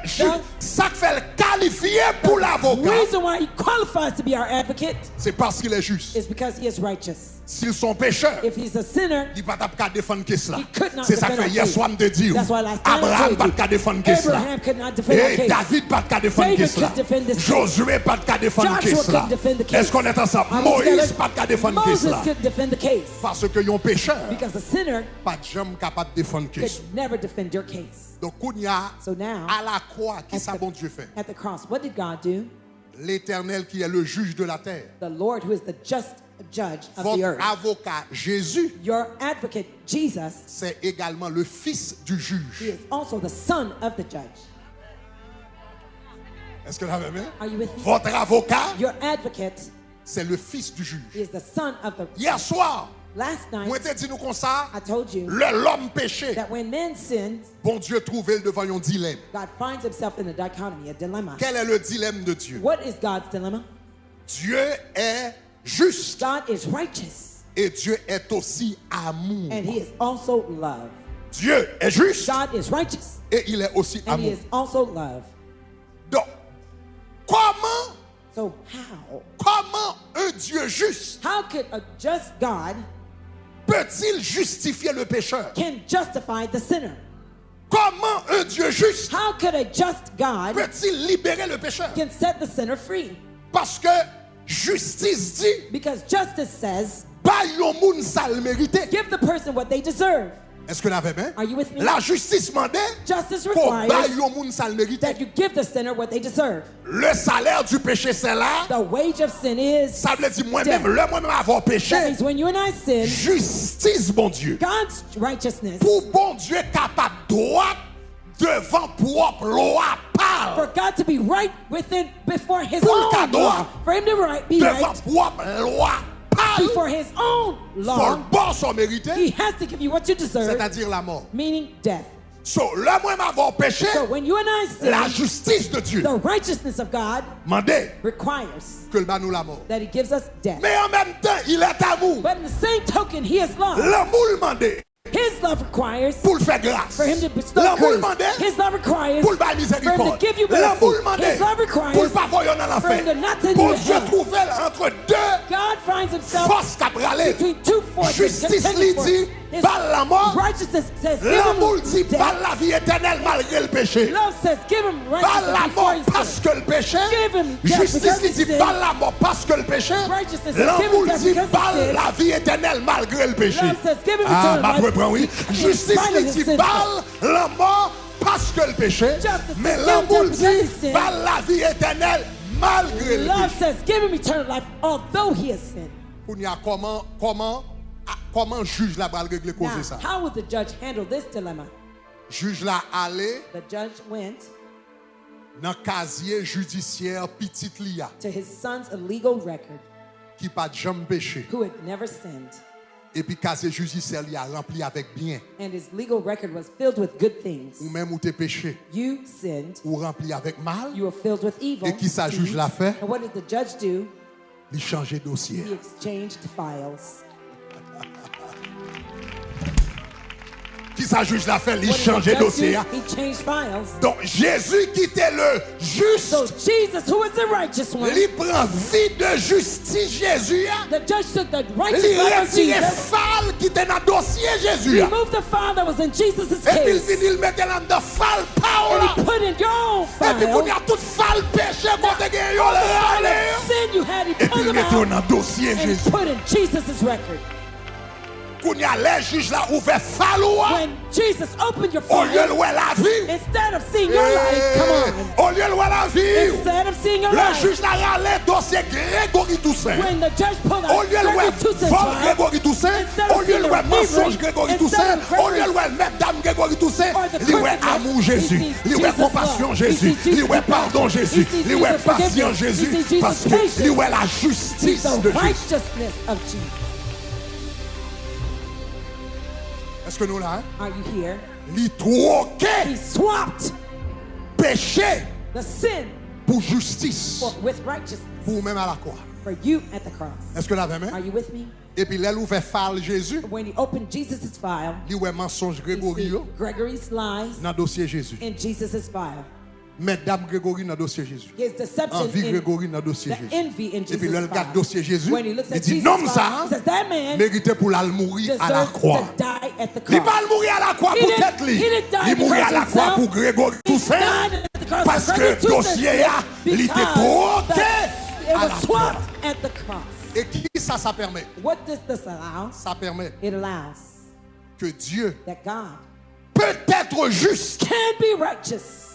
juge. Ça fait le qualifier pour l'avocat. reason why he qualifies to be our advocate C'est parce qu'il est juste. is because he is righteous. S'ils sont pécheurs, If he's a sinner, il ne peut pas défendre qu'est-ce là. he could not C'est ça que defend fait our hier case. soir de dire. That's why last time I Abraham told you, ne peut pas défendre qu'est-ce là. Abraham could not defend our Et case. David ne peut pas défendre David qu'est-ce là. could defend this case. Josué ne peut pas défendre Joshua qu'est-ce là. couldn't defend the case. Est-ce qu'on est ensemble? Are we Moïse together? ne peut pas défendre qu'est-ce Moses là. could defend the case Parce que yon pécheur, because a sinner pas de jamais capable de défendre could qu'est-ce. never defend your case. Donc, il y a So now, à la croix, qui at ça the- bon Dieu fait? At the cross, what did God do? L'Éternel qui est le juge de la terre. The Lord who is the just judge of the Votre earth. avocat, Jésus, Your advocate, Jesus, c'est également le fils du he juge. is also the son of the judge. Est-ce que vous l'avez bien? Are you with me? Votre avocat, Your advocate c'est le fils du juge. is the son of the... Hier soir, Last night, moi, te dit nous comme ça, I told you l'homme péché, that when man sins, bon Dieu trouvait devant un dilemme. God finds himself in a dichotomy, a dilemma. Quel est le dilemme de Dieu? What is God's dilemma? Dieu est juste God is righteous, et Dieu est aussi amour. and he is also love. Dieu est juste God is righteous, et il est aussi and he amour. is also love. Donc, comment So un Dieu juste how could a just God peut-il justifier le pécheur? can justify the sinner? Comment un Dieu juste How could a just God peut-il libérer le pécheur? can set the sinner free? Parce que justice dit, Because justice says, pas yon moun sal mérité. give the person what they deserve. Est-ce que vous l'avez bien? Are you with me? La justice mandait Justice pour pas requires yon moun sal mérité. that you give the sinner what they deserve. Le salaire du péché c'est là. The wage of sin is Ça veut dire moi-même, death. moi-même avoir That péché. means when you and I sin, Justice, bon Dieu. God's righteousness, Pour bon Dieu capable droit devant propre loi for parle. God to be right within before his Pour own le law, droit. for him to be Devant right propre loi parle. before his own Faut law, le bon son mérité. he has to give you what you deserve, C'est-à-dire la mort. meaning death. So, là, moi, m'avoir péché, So when you and I la sin, justice de Dieu the righteousness of God mandait requires que le banou la mort. that he gives us death. Mais en même temps, il est amour. But in the same token, he is love. L'amour le mandait His love requires pour le faire grâce. for him to bestow L'amour le grace. mandait His love requires pour le bail for him to miséricorde. give you L'amour le mercy. mandait His love pour le requires pas voyer dans for him l'enfer. to not send you Pour to Dieu hell. trouver entre deux God finds himself forces qu'a bralé. between two forces Justice contending lui for dit, bal la mort. Righteousness says, give L'amour him dit bal death. la vie éternelle malgré le péché. Love says, give him Bal righteousness la before mort he parce sins. que le péché. Give him death Justice because he dit sinned. bal la mort parce que le péché. Righteousness says, give him L'amour death dit because he bal sinned. la vie éternelle malgré le péché. Love says, give him Ah, eternal ma life. reprend, oui. In Justice spite of his dit sin. bal la mort parce que le péché. Justice Mais says, l'amour give him death because he dit sinned. bal la vie éternelle malgré le Love péché. says, give him eternal life, although he has sinned. Comment juge la va régler Now, causer ça? how would the judge handle this dilemma? Juge la aller The judge went dans casier judiciaire petit lia to his son's illegal record, qui pas jamais péché. who had never sinned, Et puis casier judiciaire li a rempli avec bien. and his legal record was filled with good things. Ou même ou t'es péché. You sinned, Ou rempli avec mal. you were filled with evil. Et qui ça juge deeds. l'a fait? And what did the judge do? Il change dossier. He exchanged files. Qui ça juge l'a fait? Il What did change the judge dossier. do? He changed files. Donc Jésus qui était le juste. So Jesus, who is the righteous one, Il prend vie de justice Jésus. the judge took the righteous Il file of retire Jesus, fal qui était dans le dossier Jésus. removed the file that was in Jesus' Et puis il case, finit il mettait là dedans fal and Paola. he put in your own Et puis file. il y a tout fal péché côté gagné yo All the le file râler. of sin you had, he Et puis pulled il them mettait out dans le dossier and Jésus. put in Jesus' record. Qu'on y a les juges là ouvert faloua. When Jesus opened your Au lieu de file, louer la vie. instead of seeing your life, come Au lieu de louer la vie. on, instead of seeing your Le life, juge là râlé dossier Gregory Toussaint. when the judge pulled Au out lieu de Gregory louer Toussant's vol file, Gregory Toussaint. instead of Au lieu seeing de the louer mensonge thievery, Gregory instead Toussaint. of Au lieu de Gregory, louer mesdames Gregory Toussaint. or the Il louait crookedness, amour he Jésus. sees Il louait Jesus' compassion love. Jésus. He sees Il louait Jesus' pardon compassion. Jésus. He sees Il louait Jesus' patience forgiveness. He Jésus. sees Jesus' Parce que patience. il louait la He's justice the de Jésus. righteousness of Jesus. Est-ce que nous là? Are you here? Il Twoke He swapped péché the sin pour justice. with righteousness Pour même à la croix. for you at the cross. Est-ce que là même? Are you with me? Et puis là, il ouvert fal Jésus. When he opened Jesus' file, Il ouvert mensonge you Grégory see yo, Gregory's lies dans le dossier Jésus. in Jesus' file. Mesdames Grégory dans le dossier Jésus. His deception Envie in Grégory dans le dossier the Jésus. envy in Et puis Jesus' là, il regarde le file. dossier Jésus. When he looks Il at dit, Jesus' non file, ça, he says, that man méritait pour la mourir à la deserves croix. to die at the Il cross. va mourir à la croix He pour didn't- tête lui. he didn't die Il mourit à la because croix himself. pour Grégory He Toussaint. died at the cross Parce for que Gregory dossier Toussaint il était because troqué it à la was croix. swapped at the cross. Et qui ça permet? What does this allow? Ça permet It allows que Dieu that God peut être juste can be righteous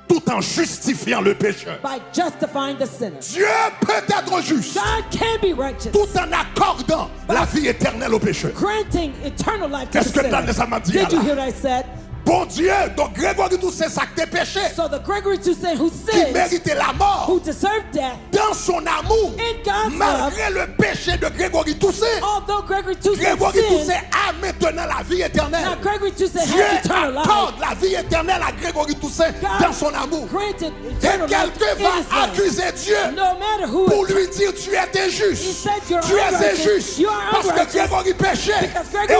tout en justifiant le pécheur. by justifying the sinner. Dieu peut être juste God can be righteous, tout en accordant la vie éternelle au pécheur. granting eternal life to the Qu'est-ce que sinner. t'as ça m'a dit Did you là? hear what I said? Bon Dieu, donc Grégory Toussaint, ça que t'es péché, So the Gregory Toussaint who qui sinned, méritait la mort, who deserved death, dans son amour, in God's love, malgré le péché de Grégory Toussaint, although Gregory Toussaint Grégory sinned, Toussaint a maintenant la vie éternelle. now Gregory Toussaint Dieu has eternal life. accorde la vie éternelle à Grégory Toussaint God dans son amour. granted Et eternal life quelqu'un in his va life. accuser Dieu No matter who pour it lui dire tu es He injuste. said you're Tu es unrighteous. injuste. You are Parce que unrighteous. Grégory péchait. Because Gregory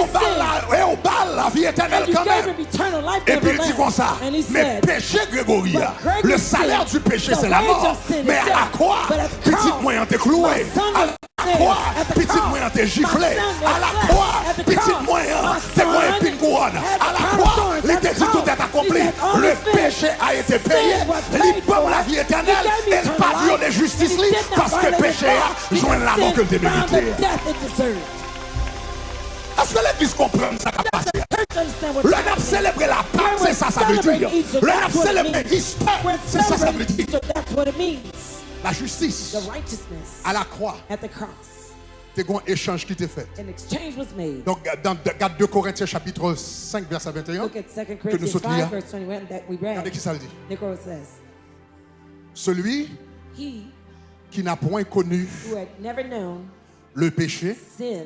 Et on parle la vie éternelle and you quand gave même. him eternal life Et puis il dit nevertheless. comme ça. And he Mais said, péché Grégory, but Gregory le salaire said, du péché the c'est la wage mort. of sin is Mais à la death. croix, But at the petit cross, moyen t'es cloué. my son À was la nailed. croix, At the petit cross, moyen t'es giflé. my son was À la slapped. croix, At the petit cross, moyen my t'es son moyen une couronne. had À the la crown of croix, thorns. il At te the dit tout cross, est accompli. he said, all Le is finished. péché a été payé. Sin was Il paid donne for. la vie éternelle. He gave me Elle eternal pas life. violé justice And he did not parce que violate péché the a cross joint la mort que because le sin found the mérité. death it deserved. Est-ce que l'Église comprend ça capacité? Understand what's Le happening. n'a célébré la Pâque, c'est ça, ça veut dire. Le n'a célébré Easter, c'est ça, ça veut dire. That's what it means. La justice The righteousness à la croix, at the cross. c'est un échange qui t'est fait. An exchange was made. Donc, dans 2 Corinthiens chapitre 5, verset 21, Look at 2 que nous Corinthians sommes 5, verse 21 that we regardez read. qui ça le dit. Look what it says. Celui He qui n'a point connu who had never known le péché, sin,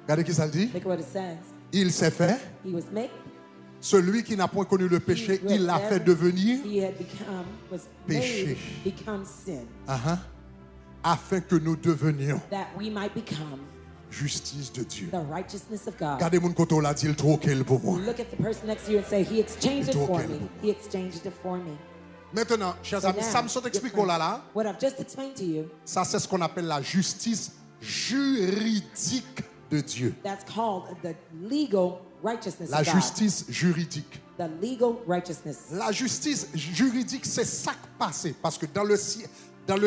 regardez qui ça le dit, look what it says. il s'est fait. He was made. Celui qui n'a point connu le péché, who had il l'a never- fait devenir He had become, was péché. made, become sin, afin que nous devenions that we might become justice de Dieu. the righteousness of God. Regardez mon côté là, dit il trop qu'elle pour moi. Look at the person next to you and say, He exchanged it It's for okay. me. He exchanged it for me. Maintenant, chers So amis, now, ça me saute dear explique friends, là, what I've just explained to you, ça c'est ce qu'on appelle la justice juridique de Dieu. that's called the legal righteousness La of God. justice juridique. The legal righteousness. La justice juridique, c'est ça qui passe. Parce que dans le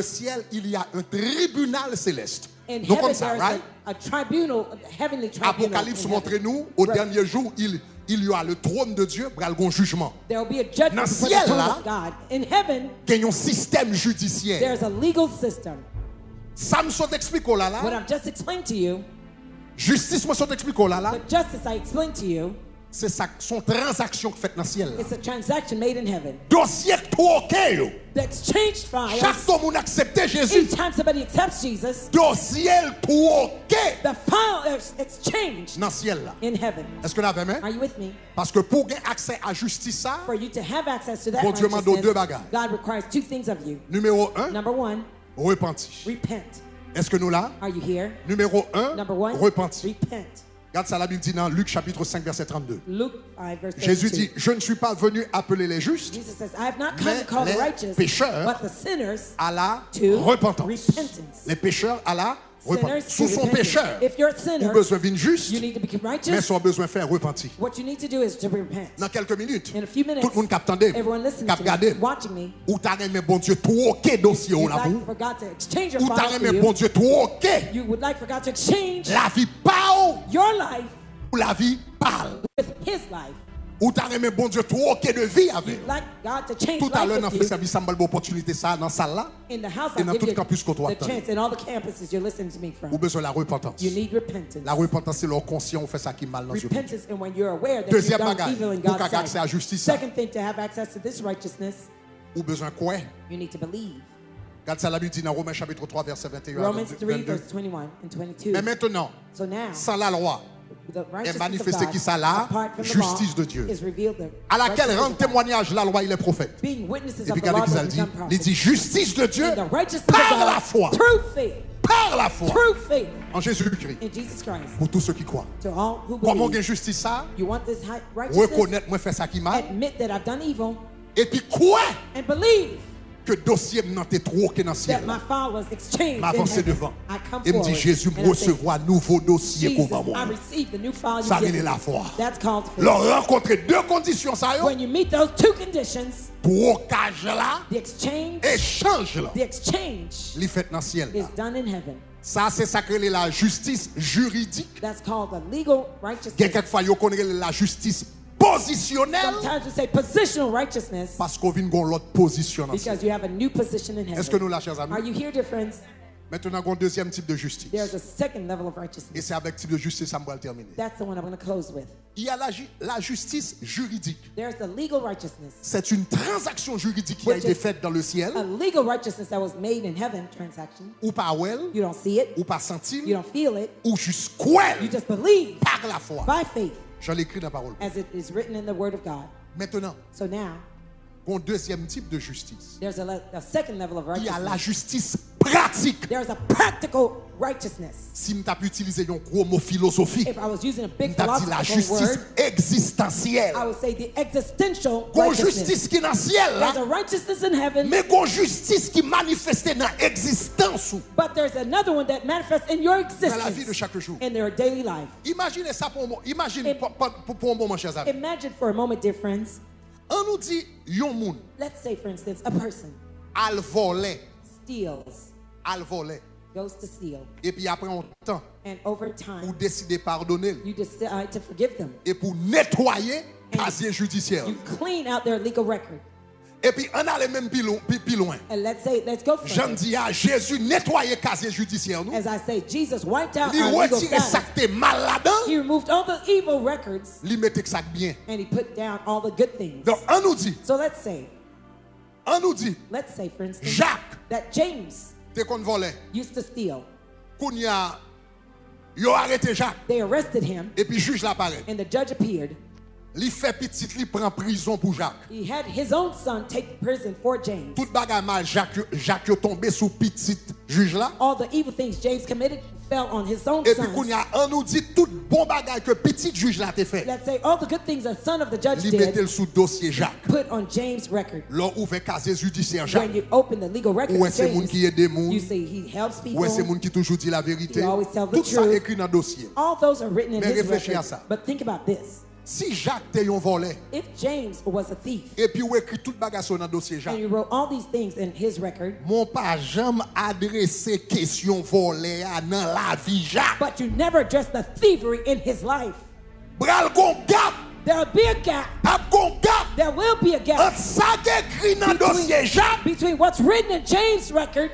ciel, il y a un tribunal céleste. In Donc comme heaven, ça, there is right? a tribunal, a heavenly tribunal. Apocalypse in montre heaven. nous, au Right. dernier jour, il y aura le trône de Dieu, il y aura un jugement. There will be a judgment Dans before ciel, the throne là, of God. In heaven, Il y a un système judiciaire. there's a legal system. Ça me saute explique là What là. I've just explained to you, Justice me saute explique là là. the justice I explained to you, C'est ça, son transaction qui fait dans le ciel. Là. it's a transaction made in heaven. Dossier Twoke. The exchange files, Chaque fois qu'on accepte Jésus, each time somebody accepts Jesus, dossier Twoke the file is exchanged dans le ciel là. in heaven. Est-ce que vous avez Are you with me? Parce que pour avoir accès à justice ça, For you to have access to that Bon Dieu m'a donné deux bagages. righteousness, God requires two things of you. numéro 1, Number one, repenti. repent. Est-ce que nous là? Are you here? Numéro 1, Number one, repenti. repent. Regarde ça, la Bible dit dans Luc chapitre 5 verset 32. Luke 5 verse 32. Jésus dit, je ne suis pas venu appeler les justes Jesus says, I have not come mais to call the les righteous, pécheurs but the sinners à la to repentance. repentance. Les pécheurs à la repentance. Sinners Sous to son repentance. pécheur, If you're a ou sinner, besoin d'une juste, you need to become mais righteous. son besoin de faire repentir. What you need to do is to repent. Dans quelques minutes, In a few minutes, tout le monde qui attendait, everyone listening qui to regardait, me, watching me, ou t'as aimé bon Dieu Twoke dossier you'd là like pour, for God to exchange your ou t'as file aimé for bon you. Dieu Twoke You would like for God to exchange la vie pas your life ou la vie parle. with His life. Ou t'as aimé bon Dieu Twoke de vie avec. You'd like God to change Tout à l'heure, life on a with fait you. service, ça m'a donné l'opportunité ça dans la salle là. In the house, Et I'll dans give tout you campus qu'on doit the attendre. chance. In all the campuses you're listening to me from. Ou besoin de la repentance. You need repentance. La repentance, c'est leur conscient, on fait ça qui est mal dans ce monde. Repentance, and when you're aware that Deuxième you've done bagage, evil in pour God's avoir accès à la sight. justice. Second thing, to have access to this righteousness, Ou besoin quoi? you need to believe. Regarde ça, la Bible dit dans Romains chapitre 3, verset 21 à Romans 3, 22. verse 21 and 22. Mais maintenant, So now, sans la loi, the est righteousness manifesté of qui God, ça là, apart from the justice law, de Dieu, is revealed the à laquelle righteousness rend of God. témoignage la loi et les prophètes. Being witnesses Et of puis the law regardez that qu'il dit, become il prophets. dit justice de Dieu And the righteousness par of la God foi, through faith. par la foi, Through faith en Jésus-Christ, in Jesus Christ. pour tous ceux qui croient. To all who Comment believe. gain justice ça? You want this righteousness? Reconnaître moi fait ça qui mal, Admit that I've done evil et puis quoi and believe que dossier m'en t'est trop dans le ciel. that my file was exchanged. M'avancer in heaven. devant. I come Et me dit forward Jésus and I say, recevoir nouveau dossier qu'on Jesus, va I voir. received the new file you Ça give vient me. la foi. That's called faith. Leur rencontrer deux conditions ça yo, When you meet those two conditions, trocage là, the exchange, échange là, the exchange li fait dans le ciel. is done in heaven. Ça c'est sacré la justice juridique. That's called the legal righteousness. Quelquefois yo connaît la justice positionnelle Sometimes we say positional righteousness parce qu'on vient gon l'autre position dans le ciel. because you have a new position in Est-ce que heaven. nous là chers Are amis? you here, dear friends? Maintenant on a un deuxième type de justice. There's a second level of Et righteousness. c'est avec type de justice ça me va le terminer. That's the one I'm going to close with. Il y a la justice juridique. There's the legal righteousness. C'est une transaction juridique qui a Which été is faite dans le ciel, A legal righteousness that was made in heaven transaction. ou par well, You don't see it. ou par sentir, You don't feel it. ou jusqu'ouel, You just believe par la foi. by faith Je l'écris dans la parole. as it is written in the Word of God. Maintenant, So now, un deuxième type de justice. there's a second level of Il y a la righteousness. justice pratique. There's a practical righteousness. Si je pu utiliser un gros mot philosophique, If I was using a je big dit la philosophical justice word, existentielle. I would say the existential Une righteousness. justice qui est dans le ciel, There's là, a righteousness in heaven, mais une justice qui manifeste dans l'existence, but there's another one that manifests in your dans la vie de existence chaque jour. in their daily life. Imaginez ça pour un moment. Imagine Im- pour un moment, chers amis. Imagine for a moment, dear friends, On nous dit, yon moun, let's say, for instance, a person al volé, goes to steal, et puis après un temps, and over pour time, décider pardonner, you decide to forgive them. et pour nettoyer casier judiciaire. You clean out their legal record. Et puis on allait même plus loin. And let's go Jean further. dit à Jésus nettoyer casier judiciaire nous. As I say, Jesus wiped out Il our legal retire ça status. que t'es mal là-dedans, He removed all the evil records il mettait ça bien. and he put down all the good things. Donc on nous dit, So let's say, for instance, Jacques, that James t'es qu'on volait. used to steal. Kounya, yo arrêté Jacques, They arrested him, et puis juge l'apparaît. and the judge appeared. Il fait petit, il prend prison pour Jacques. He had his own son take prison for James. Tout bagay mal, Jacques yo tombé sous petit juge là. All the evil things James committed fell on his own Et puis sons. on nous dit tout bon bagay que petit juge là te fait. Let's say all the good things the son of the judge Li mette did, sous dossier Jacques. put on James' record. L'on ouvre casier judiciaire Jacques. When you open the legal record Ou of c'est moun qui aide des James, moun. you see he helps people. Ou c'est moun qui toujours dit la vérité. He always tells the Tout ça truth. écrit dans dossier. All those are written in Mais his réfléchis à record. ça. But think about this. Si Jacques te yon volé, If James was a thief, et puis ou écrit tout bagay sur dans dossier Jacques, and you wrote all these things in his record, mon pas jamais adressé question volée à dans la vie Jacques. but you never addressed the thievery in his life, Bral gon gap, there'll be a gap. ap gon gap. There will be a Entre gap ça qui écrit dans dossier Jacques between what's written in James' record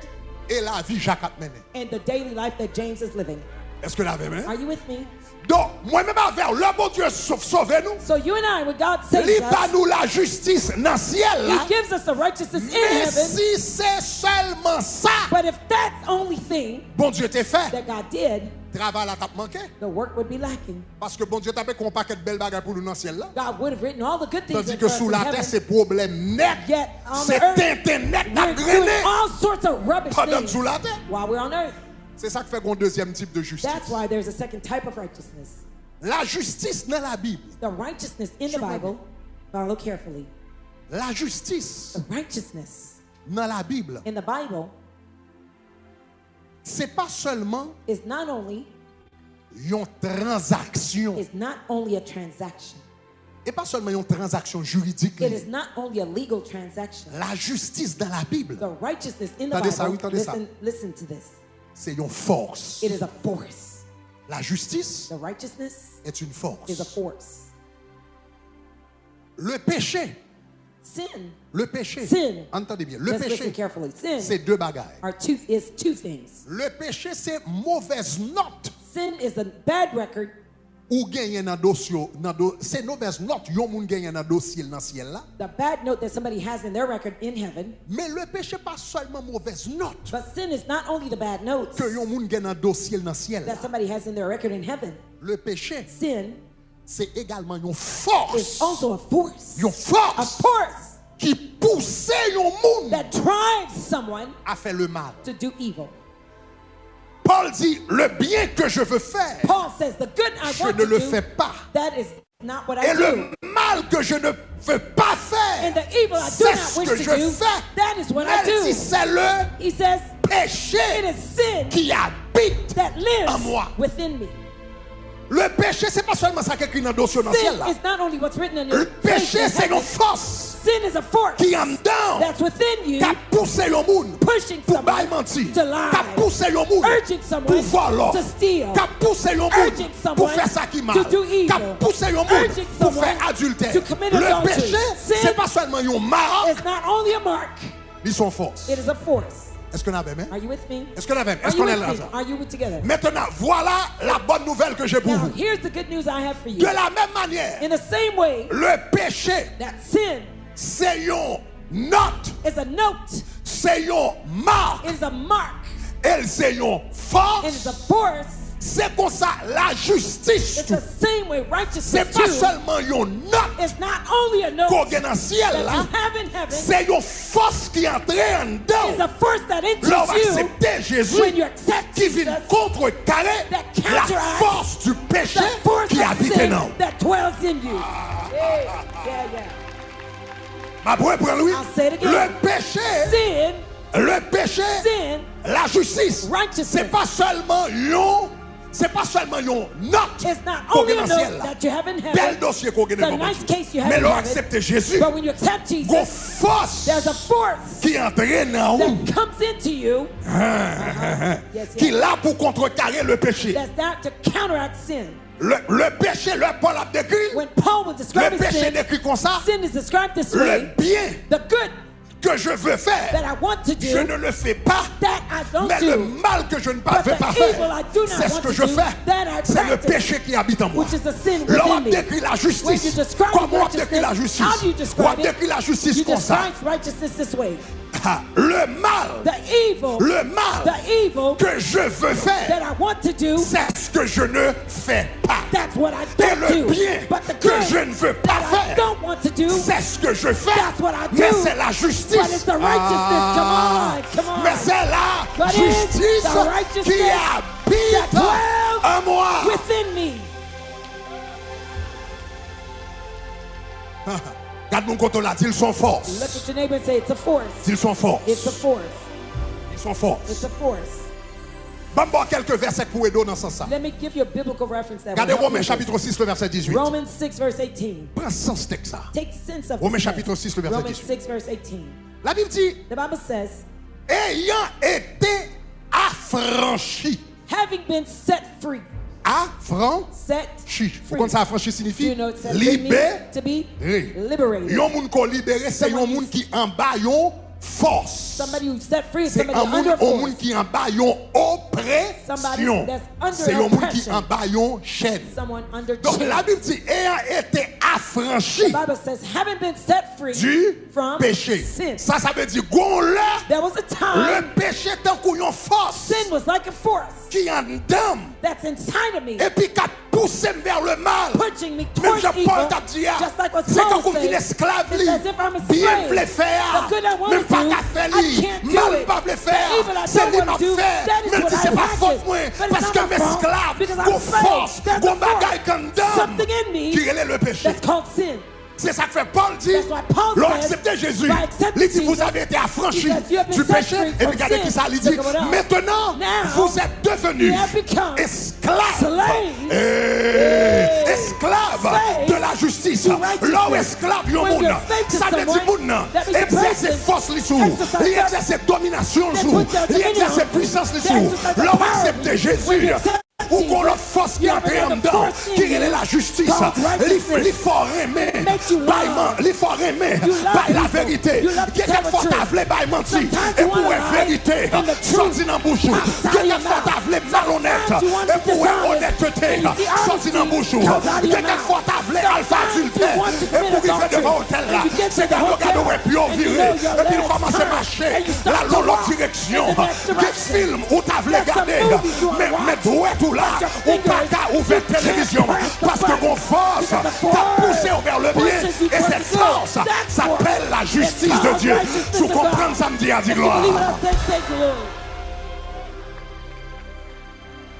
et la vie Jacques a mené. and the daily life that James is living. Est-ce que l'avez mené? Are you with me? Donc, moi-même avec le bon Dieu sauve nous. So you and I, when God saves Li ba us, nous la justice dans le ciel là. He gives us the righteousness in Mais heaven. si c'est seulement ça, But if that's the only thing bon Dieu t'a fait, that God did, travail là t'a manqué. the work would be lacking. Parce que bon Dieu t'a fait qu'on paquet de belles bagages pour nous dans le ciel là. God would have written all the good things Tandis in que us sous in la terre, heaven. c'est problème net. Yet on C'est the earth, tintin net à we're doing grainer. all sorts of rubbish Pendant things sous la terre. while we're on earth. C'est ça qui fait qu'on deuxième type de justice. That's why there's a second type of righteousness. La justice dans la Bible. The righteousness in the Bible, follow carefully. La justice The righteousness dans la Bible, in the Bible c'est pas seulement is not only une transaction. a transaction. Et pas seulement une transaction juridique. It is not only a legal transaction. La justice dans la Bible, The righteousness in the Tendez ça, oui, Bible, tendez ça. listen to this. c'est une force. It is a force. La justice The righteousness est une force. is a force. Le péché, Sin, Sin. Entendez bien, le let's listen péché, carefully. Sin c'est deux bagailles. is two things. Le péché, c'est mauvaise note. Sin is a bad record. Ou gagner dans dossier, c'est mauvaise note. Yon moun gagner dans dossier dans ciel là. The bad note that somebody has in their record in heaven. Mais le péché pas seulement mauvaise note. But sin is not only the bad notes Que yon moun gagner dans dossier dans ciel là. that somebody has in their record in heaven. Le péché, Sin c'est également une is force. also a force. Une A force force qui pousse yon moun that drives someone à faire le mal. to do evil. Paul dit, le bien que je veux faire, Paul says, the good I je want ne to le do, fais pas. that is not what Et I do. le mal que je ne veux pas And faire, the evil I do c'est not ce wish que to je do, fais. that is what I Elle dit, do. c'est le He says, it péché is sin qui habite that en moi. lives within me. Le péché, c'est pas seulement ça qui est écrit dans le dossier dans le ciel Sin là. is not only what's written in Le the péché, c'est une heaven. force Sin is a force qui en dedans, that's within you, qui a poussé le monde pushing pour someone bailler mentir, to qui a lie, poussé le monde urging pour someone voler, to steal, qui a poussé le monde urging pour someone faire ça qui mal, to do qui a evil, poussé le monde urging pour someone faire adultère. to commit Le adultery. péché, Sin c'est pas seulement une marque, It's not only a mark, mais son force. it is a force. Est-ce qu'on avait même? Are you with me? Est-ce qu'on avait? Are Est-ce you qu'on est with là? me? Are you together? Maintenant, voilà la bonne nouvelle que j'ai pour Now, vous. here's the good news I have for you. De la même manière, In the same way le péché, that sin c'est une note, is a note, c'est une marque, it is a mark, elle c'est une it is a force. force. C'est comme ça la justice. It's the same way righteousness C'est pas too seulement une note is not only a note qu'on gagne dans le ciel that là, you have in heaven, c'est une force qui entre en it is dedans. a force that Là, on enters va you accepter Jésus when you accept qui vient Jesus, contrecarrer that la counteracts force du péché the force qui of habite sin en nous. that dwells in you. Yeah. Ma boue prend lui. I'll say it again. Le péché, Sin, le péché, sin, la justice, righteousness. c'est pas seulement une note It's not qu'on only gagne a dans le ciel note là. that you have in Bel heaven, dossier qu'on gagne the dans le nice ciel. case you have Mais in l'on heaven, accepte Jésus, but when you accept une Jesus, force there's a force qui entraîne en nous, that comes into you qui est là pour contrecarrer le péché. that's out to counteract sin. Le péché, le Paul a décrit, When Paul was le describing péché sin, décrit comme ça, sin is described this le way. bien The good que je veux that faire, I want to je do, ne le fais pas, that I don't mais le do, mal que je ne but veux the pas evil faire, I do not c'est ce want que to je do, fais. that I C'est le practice, péché qui habite en moi. which is the sin Là, on within me. décrit la When you justice. describe Comment on décrit la righteousness, justice? how do you On describe it? décrit la justice You comme ça. describe righteousness this way. Le mal, le mal que je veux faire, c'est ce que je ne fais pas. Et le bien que je ne veux pas faire, c'est ce que je fais. Mais c'est la justice. Mais c'est la justice qui habite en moi. Regarde mon côté là, ils sont forts. Ils sont forts. Ils sont forts. Bon, quelques versets pour aider dans ce sens. Let me give you a biblical reference that Regardez Romains chapitre 6, le verset 18. Romans 6 verse 18. Prends sens texte ça. Take sense of Romains this chapitre 6, le verset Romans 18. 6 verse 18. La Bible dit, The Bible says, ayant été affranchi. having been set free. Affranchi. Vous connaissez ça, affranchi signifie? You know what it says? Libéré. To be liberated. Yon moun ko libéré, c'est yon moun qui en bas yon force. Somebody who's set free is C'est somebody un under moun force. qui en bas yon oppression. C'est un moun qui en bas yon chaîne. Someone under Donc chain. la Bible dit, ayant été affranchi The Bible says, having been set free du from péché. sin. Ça veut dire, gon là, There was a le time péché tant qu'on yon force sin was like a force qui en dedans that's inside of me, et puis qui a poussé vers le mal. pushing me Même towards Jean-Paul evil, t'a dit, just like what c'est Paul comme said. une esclave, It's as if I'm a bien slave. le faire, The good I want même to pas do, qu'à faire, I can't do mal it. pas le The faire, evil I c'est don't lui want m'a to do, fait, that is même what si I c'est pas practice. faute moi, But it's parce not que my mes fault, esclaves, because I'm qu'on slave. force, There's qu'on a force. bagaille qu'on donne, Something in me qui est le péché. that's called sin. C'est ça que fait Paul dit, That's why Paul l'on says, accepté Jésus. by accepting Il dit, vous Jesus, avez été affranchis he says, you have been du set péché. free Et puis from regardez sin. qui ça, il dit, Look at what else. maintenant, Now, vous êtes devenus you have become esclaves. slaves. Esclaves Slaves de la justice. to righteousness. L'homme esclave, yon When moun. you're slave to Ça veut dire someone, moun. that means the Exerce person force li sou. exercise Il their- exerce domination they sou. put their Il exerce dominion. puissance li They sou. exercise their L'homme power. accepte When Jésus. you accept Ou qu'on l'autre force qui you entre have en another dedans. force in Qui est you la justice. called righteousness. Les forts aimés. Makes you love. Les forts aimés. You love By la people. vérité. You love to tell the Quelquefois truth. t'avlé by menti. Sometimes Et you pour wanna la lie vérité. in the truth. Sorti dans bouche. Outside your Quelquefois mouth. t'avlé malhonnête. Sometimes you want Et to pour dishonest. honnêteté. And you see Sorti dans bouche. honesty comes out of your Quelquefois mouth. t'avlé alpha Sometimes adultère. you want to Et commit pour arriver adultery. devant l'hôtel là. And you get to C'est the qu'un hotel, regard aurait pu en and you virer. know your Et puis il legs commence à turn. marcher. And you start Là, to dans l'autre walk direction. in the next Quel direction. film où t'avais There's some regardé. movies you wanna Mais watch. doigt tout là. But your Ou pas fingers, qu'à ouvrir you can't télévision. press the Parce que button. mon force Because the t'a poussé force vers le bien. pushes you Et towards cette the good. force That s'appelle force la justice is de called Dieu. righteousness Tu of comprends God. samedi à dire If you believe gloire. what I said, say glory.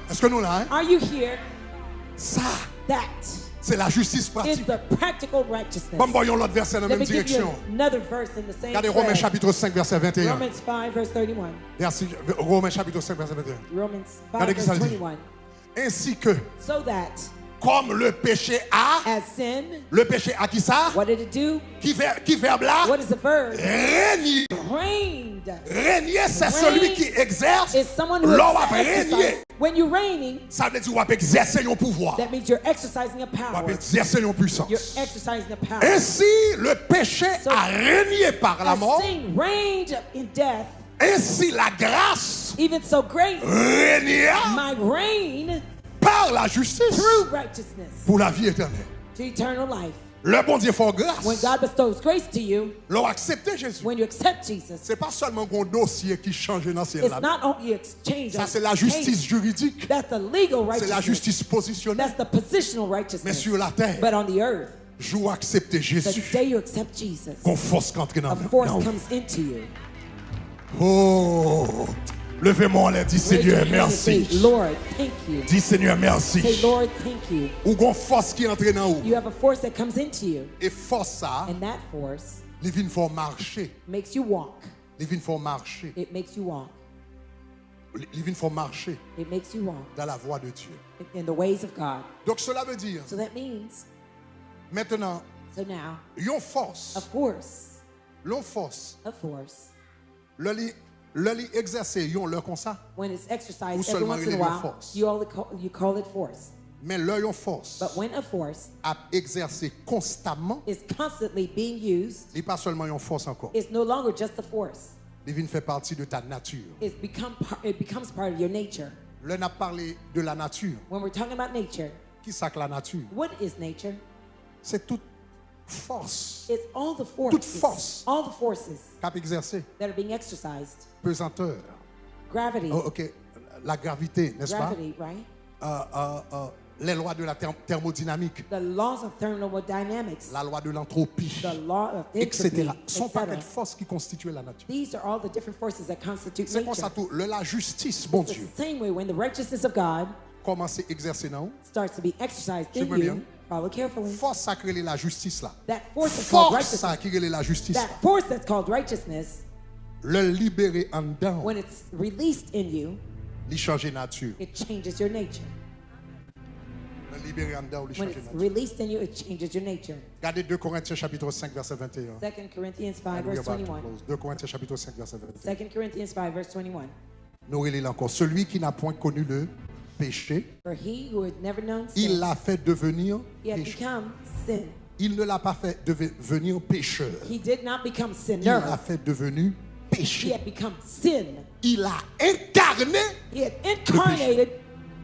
Est-ce que nous là, hein? Are you here? Ça, That c'est la justice is pratique. the practical righteousness. Bon, voyons l'autre verset dans la Let même me give you direction. another verse in the same Regardez Romains thread. chapitre 5, verset 21. Romans 5, verse 31. Merci. Romains chapitre 5, verset 21. Romans 5, Regardez qui verse ça dit. 21. Ainsi que, So that, comme le péché a, as sin, le péché a qui ça? what did it do? Qui verbe là? What is the verb? Régner. Reigned. Régner, c'est celui qui exerce. Is someone who L'homme a exercises. régné. When you're reigning, Ça veut dire qu'on va exercer un pouvoir. that means you're exercising a On power. va exercer une puissance. You're exercising a power. Ainsi, le péché So, a régné par la As mort. sin reigned in death, Ainsi, la grâce even so grace régna might reign par la justice through righteousness pour la vie éternelle. to eternal life. Le bon Dieu fait When grâce. God bestows grace to you, L'on accepte Jésus. when you accept Jesus, C'est pas seulement un dossier qui change dans ce it's là. not only exchange Ça, of c'est la justice case. juridique. That's the legal C'est la righteousness. justice positionnelle. That's the positional Mais righteousness. sur la terre, But on the earth, je accepter the Jésus. day you accept Jesus, Qu'on force qu'entrer dans a le force dans- comes into you. Oh, levez-moi en l'air, dis Raise your Seigneur, hand and merci. say, Lord, thank you. Dis Seigneur, Say, merci. Lord, thank you. Ou qu'on force qui entre dans vous. You have a force that comes into you, Et force ça, and that force les vignes font marcher. makes you walk. Les vignes font marcher. It makes you walk. Les vignes font marcher It makes you walk dans la voie de Dieu. in the ways of God. Donc cela veut dire, So that means, maintenant, so now, yon force, a force, le li exercer, yon le comme ça. when it's Ou exercised every seulement once in a il est while, force. you call it force. Mais le yon force But when a force a exercé constamment, is constantly being used, il n'est pas seulement yon force encore. it's no longer just a force. Il vient faire partie de ta nature. It becomes part of your nature. Là, on a parlé de la nature. When we're talking about nature, Qui ça que la nature? what is nature? C'est toute force. It's all the Toute forces. force. All the forces Cap exercé. that are being exercised. Pesanteur. Gravity. Oh, ok. La gravité, n'est-ce pas? Gravity, right? Les lois de la thermodynamique. The laws of thermodynamics. La loi de l'entropie. The law of Etc. entropy, Sont pas etc. les forces qui constituent la nature. These are all the different forces that constitute C'est comme ça nature. tout. La justice, bon It's Dieu, the same way when the righteousness of God commence à exercer non? starts to be exercised in Suis-moi bien. you. Follow carefully. Force sacrée la justice là. That force that's called Force righteousness. sacrée la justice. That force that's called righteousness, Le libérer en dedans, when it's released in you, lui changer nature. it changes your nature. Le libérer en dedans, lui When changer it's nature. released in you, it changes your nature. Regardez 2 Corinthiens chapitre 5 verset 21. 2 Corinthians 5, And we are verse about to 21. close. 2 Corinthiens chapitre 5 verset 21. 2 Corinthians 5, verse 21. Nous relisons encore. Celui qui n'a point connu le péché, For he who had never known il sin, l'a fait devenir he had péché. become sin. Il ne l'a pas fait devenir pécheur. He did not become Il sinner. l'a fait devenir He péché. had become sin. Il a incarné. He had incarnated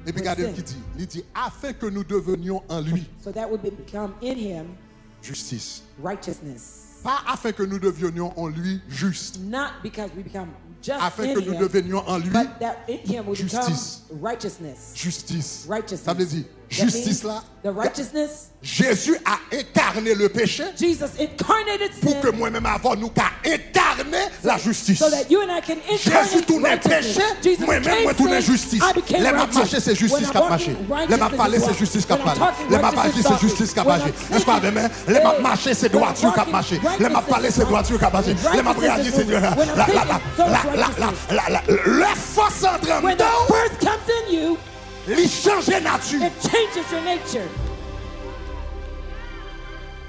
Et puis the regardez sin. ce qu'il dit. Il dit afin que nous devenions en lui So that would become in him justice. righteousness. Pas afin que nous devenions en lui juste. Not because we become just Afin in que nous him, devenions en lui but that in him would justice. become righteousness. Justice. Righteousness. Ça veut dire That justice means là. the righteousness, Jésus a incarné le péché Jesus incarnated pour que sin moi-même avant nous qu'à incarner la justice. so that you and I can Jésus incarnate tourne righteousness. péché, Jesus moi-même moi became tourne sin, justice. I became Les m'a righteous. marché c'est justice When qui I'm a walking marché. righteousness Les m'a parlé is c'est what- justice qui a when I'm parlé. talking Les m'a righteousness parlé is c'est talking. justice qui a When marché. I'm N'est-ce pas thinking, même? Les m'a hey, marché c'est when I'm droiture qui a walking, marché. Les m'a righteousness parlé is c'est what- droiture qui a marché. Les m'a righteousness réagi is c'est Dieu. moving. When I'm thinking, so is righteousness. La force entre en When the dedans, first comes in you, il change nature. it changes your nature.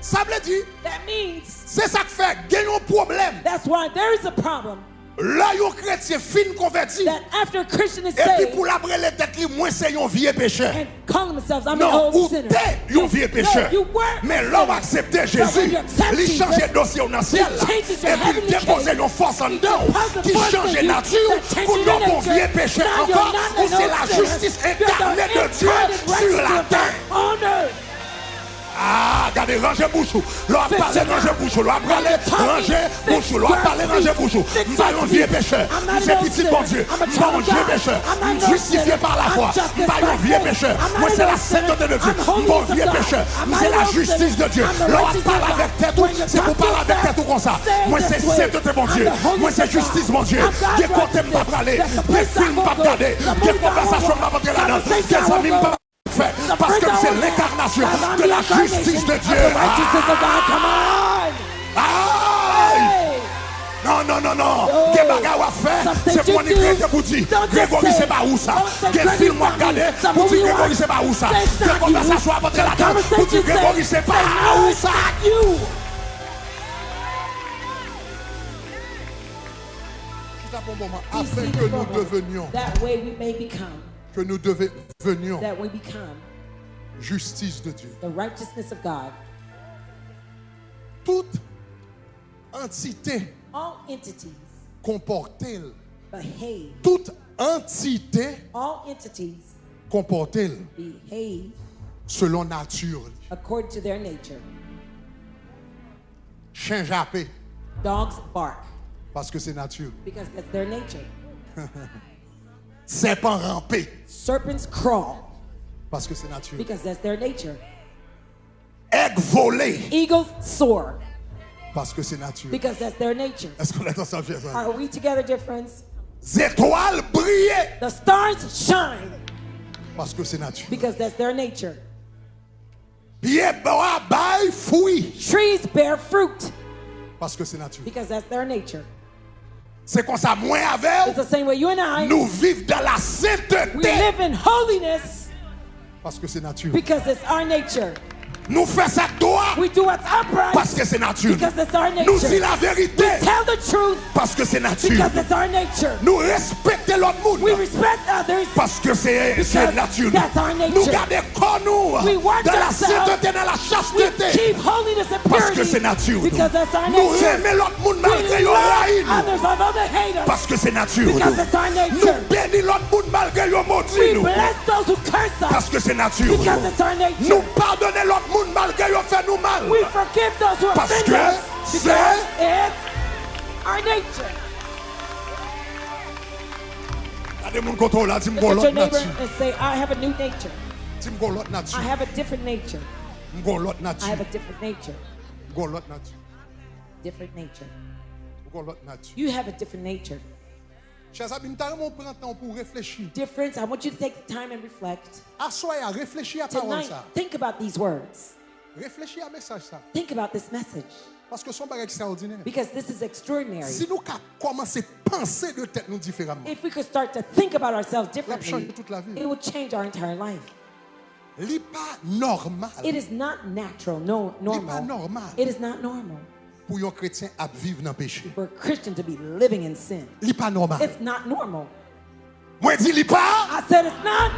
Ça veut dire, That means c'est ça qui fait gagner un problème. that's why there is a problem Là, un chrétien fin converti. that after a Christian is Et puis saved pour la brûler tête, moi c'est un vieux pécheur. and calling themselves, I'm Non, an ou old sinner. t'es un vieux pécheur. No, you weren't Mais a l'homme sinner. acceptait But Jésus. when you accept Il Jesus, changeait dossier dans le ciel. là. changes your Et puis il heavenly déposait case. une force en He dedans deposits qui force changeait in you nature that changes pour your non nature. vieux péché Now encore. you're not Ou an c'est old la sinner. justice You're the incarnée de Dieu incarnate sur la righteousness terre. on earth. Ah, regardez, rangez bouchou. L'on a parlé, rangez bouchou. L'on a parlé, rangez bouchou. L'on a parlé, rangez bouchou. Nous sommes un vieux pécheur. Nous sommes petit bon Dieu. Nous sommes un vieux pécheur. Nous justifiés par la foi. Nous sommes un vieux pécheur. Moi, c'est la sainteté de Dieu. Mon vieux pécheur. C'est la justice de Dieu. L'on parle avec tête, c'est pour parler avec tête comme ça. Moi, c'est sainteté, mon Dieu. Moi, c'est justice, mon Dieu. Des côtés, je ne pas parler. Des films, je ne pas regarder. Des conversations, je ne pas rentrer là-dedans. Des amis, je ne pas fait. Parce que c'est l'incarnation de la justice de Dieu. Aïe! Non, non, non, non. Quel bagay à faire? C'est pour nous créer pour dire Gregory, c'est pas où ça? Quel film à regarder pour dire Gregory, c'est pas où ça? Quelle conversation à rentrer là-dedans pour dire Gregory, c'est pas où ça? Afin que nous devenions, That way we may become, que nous devenions that we become justice de Dieu. the righteousness of God. Toute entité All entities comporte-t-elle? behave. Toute entité All entities comporte-t-elle behave selon nature? according to their nature. Chien jappé, Dogs bark parce que c'est nature. because that's their nature. Serpent rampé, Serpents crawl parce que c'est nature. because that's their nature. Aigle volé, Eagles soar parce que c'est nature. because that's their nature. Est-ce qu'on est ensemble, frères? Are we together, dear friends? Étoiles brillent, The stars shine parce que c'est nature. because that's their nature. Pieds bois bail fruit, Trees bear fruit parce que c'est nature. because that's their nature. C'est comme ça, moi It's avec, the same way you and I, nous vivons dans la we sainteté, live in holiness parce que c'est nature. because it's our nature. Nous faisons ça droit, We do what's upright parce que c'est nature. because it's our Nous nature. disons la vérité, Tell the truth parce que c'est nature. because it's our nature. Nous respectons l'autre monde, We respect others parce que c'est nature. that's our nature. Nous gardons comme nous We watch dans la ourselves. sainteté, dans la We chasteté, keep holiness and parce que purity c'est nature. because that's our Nous nature. aimons l'autre monde We malgré love yon others although they hate us parce que c'est nature. because it's our Nous nature. bénissons l'autre monde malgré yon We maudit nous, bless those who curse us parce que c'est nature. because it's our nature. Nous pardonnons l'autre monde malgré malgré yo fait nous mal. We forgive those who Parce offend que us c'est- because it's our nature. Regardez mon contrôle là, dis Look moi at your l'autre neighbor nature. and say, I have a new nature. Dis moi l'autre I nature. have a different nature. M'gon l'autre I have nature. a different nature. M'gon l'autre nature. Different nature. M'gon l'autre nature. You have a different nature. Chers amis, nous avons pris un temps pour réfléchir. Difference. I want you to take the time and reflect. Assoyez à réfléchir à parole Tonight, ça. think about these words. Réfléchis à message ça. Think about this message. Parce que son bagage extraordinaire. Because this is extraordinary. Si nous commençons à penser de tête nous différemment, If we could start to think about ourselves differently, changer toute la vie. it will change our entire life. c'est pas normal It is not natural, no, C'est pas normal. normal It is not normal pour un chrétien à vivre dans le péché. for a Christian to be living in sin. C'est pas normal. It's not normal. Moi dis li pas. I said it's not.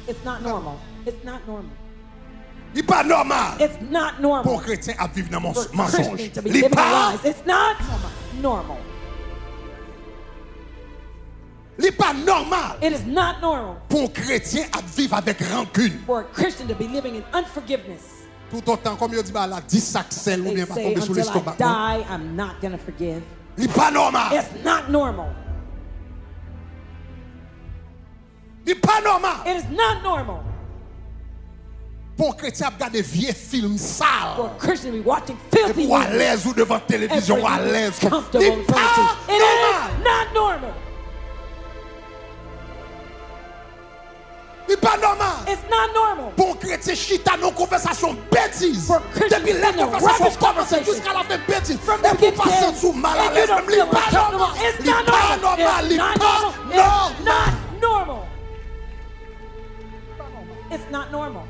It's not normal. It's not normal. C'est pas normal It's not pour un normal chrétien à vivre dans mon for a mensonge. Christian to be C'est living in pas lies. It's not normal. c'est pas normal It is not normal pour un chrétien à vivre avec rancune. for a Christian to be living in unforgiveness. Tout autant comme il dit bah la 10 sacs sel ou They bien pas say, tomber sous until l'estomac. I die, I'm not going to forgive. C'est pas normal. It's not normal. C'est pas normal It is not normal pour un chrétien à regarder vieux films for a sales. Christian to be watching Et filthy pour à movies. l'aise ou devant la télévision ou à l'aise. Comfortable in C'est front of pas you. It normal. is not normal. C'est pas normal It's not normal pour un chrétien chita nos conversations bêtises. For Christians Depuis la in a conversation rubbish commence conversation. jusqu'à la fin bêtise. from Et the pour beginning passer sous mal à and you l'aise. don't C'est feel pas uncomfortable. normal. It's C'est not pas normal. normal. It's C'est not pas normal. It's normal. not normal. It's not normal.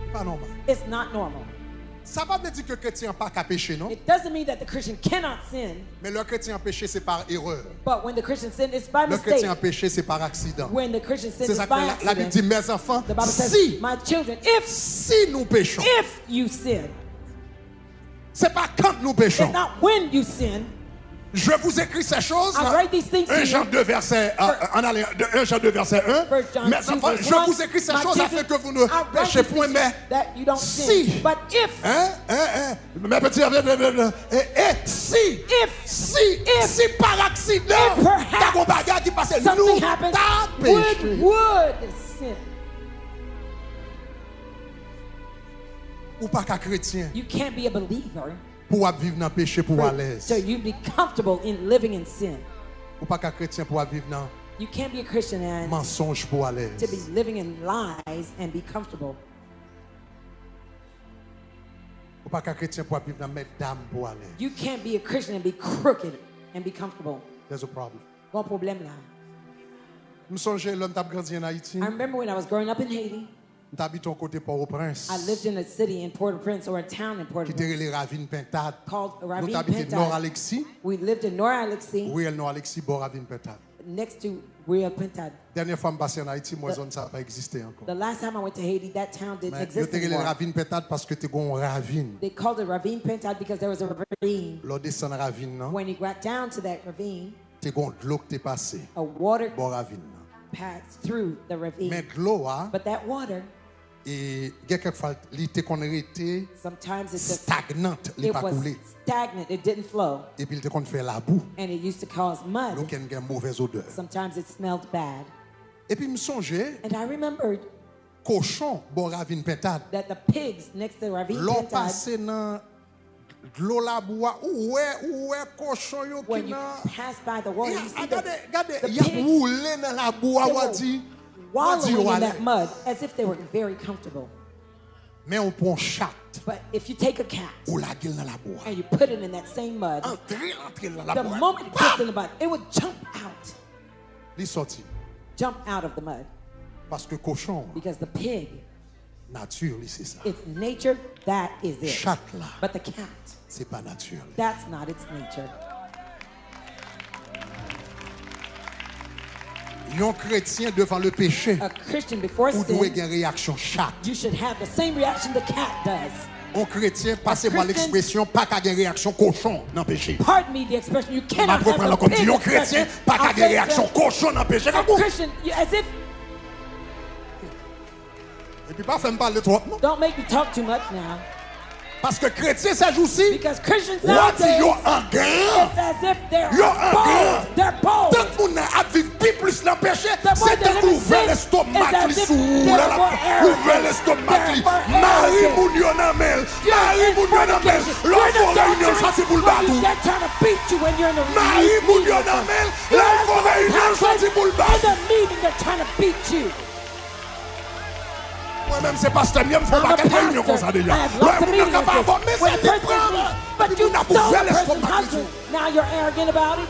C'est pas normal. It's not normal. Ça va pas dire que le chrétien n'a pas qu'à pécher, non? It doesn't mean that the Christian cannot sin, Mais le chrétien a péché, c'est par erreur. but when the Christian sin, it's by Le mistake. chrétien a péché, c'est par accident. When the Christian sin C'est is ça que by la Bible dit, accident, mes enfants, the Bible says, si my children, nous péchons, if you sin, c'est pas quand nous péchons. it's not when you sin. Je vous écris ces choses. I write these things to 1 Jean you. 2 verset 1 Jean 2 verset 1. First John Mes 2, enfants, verse je 1. vous écris ces My choses children, afin que vous ne I write péchez these point, things mais that you don't si, sin. But if, mes petits, si par accident, if t'as un bagage qui passe, nous something happens, t'as péché. would sin. Ou pas qu'un chrétien You can't be a believer, pour vivre dans le péché pour à l'aise. so you be comfortable in living in sin. Ou pas qu'un chrétien pour vivre dans You can't be a Christian le and mensonge pour à to l'aise. be living in lies and be comfortable. Ou pas qu'un chrétien pour vivre dans le mesdames pour à l'aise. You can't be a Christian and be crooked and be comfortable. There's a problem. Bon problème là. Je me songe l'homme qui a grandi en Haïti. I remember when I was growing up in Haiti, Tu habites au côté Port-au-Prince. I lived in a city in Port-au-Prince or a town in Qui Port-au-Prince était les ravines Pintade. called Nous Ravine habitions Pentade. Nord-Alexis. We lived in Nord Alexis, Ruelle Nord-Alexis, bord ravine Pintade. next to Real Pentade. Dernière fois que je suis passé en Haïti, moi, zone ça n'a pas existé encore. The last time I went to Haiti, that town didn't Mais je exist te les anymore. ravines Pintade parce que tu as une ravine. They called it Ravine Pentade because there was a ravine. L'on descend ravine, non? When you got down to that ravine, Tu as de l'eau qui est passé. a water Bord ravine. passed through the Mais ravine. de l'eau, hein, But that water, et quelquefois, il était qu'on était sometimes it's just, stagnante, il it pas was coulé. stagnant. It didn't flow. Et puis il était qu'on fait la boue. And it used to cause mud. L'eau qui a une mauvaise odeur. Sometimes it smelled bad. Et puis, je me songeais, And I remembered cochon, bord ravine Pintade. that the pigs next to the ravine L'on Pentade, passe dans l'eau la bois, où est cochon yo when qui you nan. pass by the water, you see Regardez, the il y a pigs roulé dans la bois, they on were dit. wallowing in that mud as if they were very comfortable. Mais on prend chat, But if you take a cat ou la gueule dans la bois. and you put it in that same mud, Entrez dans la the bois. moment it gets in the mud, it would jump out. Il sorti. Jump out of the mud. Parce que cochon, Because the pig, nature, c'est ça. its nature, that is it. Chat là, But the cat, c'est pas nature. that's not its nature. Un chrétien devant le péché, A Christian before ou doit sin, avoir une réaction chat. you should have the same reaction the cat does. Un chrétien, passez-moi Christian- l'expression, pas qu'à une réaction cochon dans le péché. Pardon me the expression, you Ma cannot have reprendre the comme pig dit, un chrétien, expression. pas qu'à I'll une say réaction that cochon dans le péché. a Christian, as if Et puis pas faire me parler trop, non? Don't make me talk too much now. Parce que chrétiens ces jours-ci, Because Christians nowadays, nowadays, en gain. it's as if they're en bold. They're bold. Tant que moun a vivre plus dans le péché, The more c'est they tant live qu'on in ouvre sin, l'estomac it's as li if sous they're la more arrogant. ouvre l'estomac li. They're more Marie arrogant. moun yo nan mel. You're Marie in moun yo nan mel. fornication. L'on You're in faut réunion ça c'est adultery pour le when batou. they're trying to beat you when you're in a Marie moun yo nan mel. L'on faut réunion ça c'est pour le in batou. the meeting, they're trying to beat you. Moi-même c'est pasteur, mieux me font I'm pas a qu'elle réunion comme pastor. ça déjà. I have lots of L'on meetings n'a pas like avoir, this. mais When ça a person's dépend. me, but you On a stole ouvert a person's l'estomac li husband. sous. Now you're arrogant about it.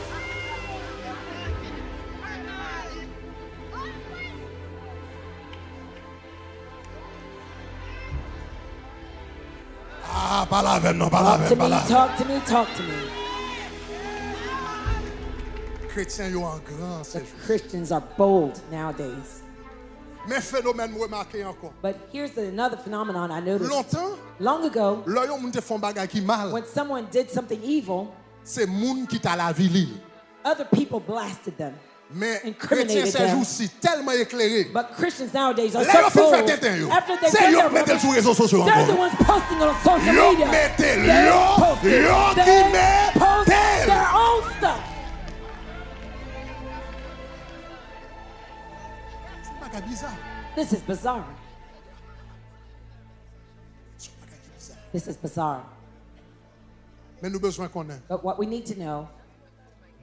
Ah, pas la veine, non, pas la Talk to veine, pas me, la veine. talk to me, talk to me. Chrétiens yo en grand The ces jours. Christians are bold nowadays. Mais phénomène remarqué encore. But here's another phenomenon I noticed. Longtemps, Long ago, là yon moun te font bagay qui mal. when someone did something evil, C'est moun qui t'a la ville. other people blasted them. Mais chrétiens Incriminated ces them. jours-ci tellement éclairés. But Christians nowadays are Là so yon fait bold. faire tintin yo. After they C'est get yo their qui mette sur les réseaux sociaux they're the encore. ones posting on social Yo media. mette They yo post it. qui They met post tel. their own stuff. C'est bagay bizarre. This is bizarre. C'est bagay bizarre. This is bizarre. Mais nous besoin qu'on ait. But what we need to know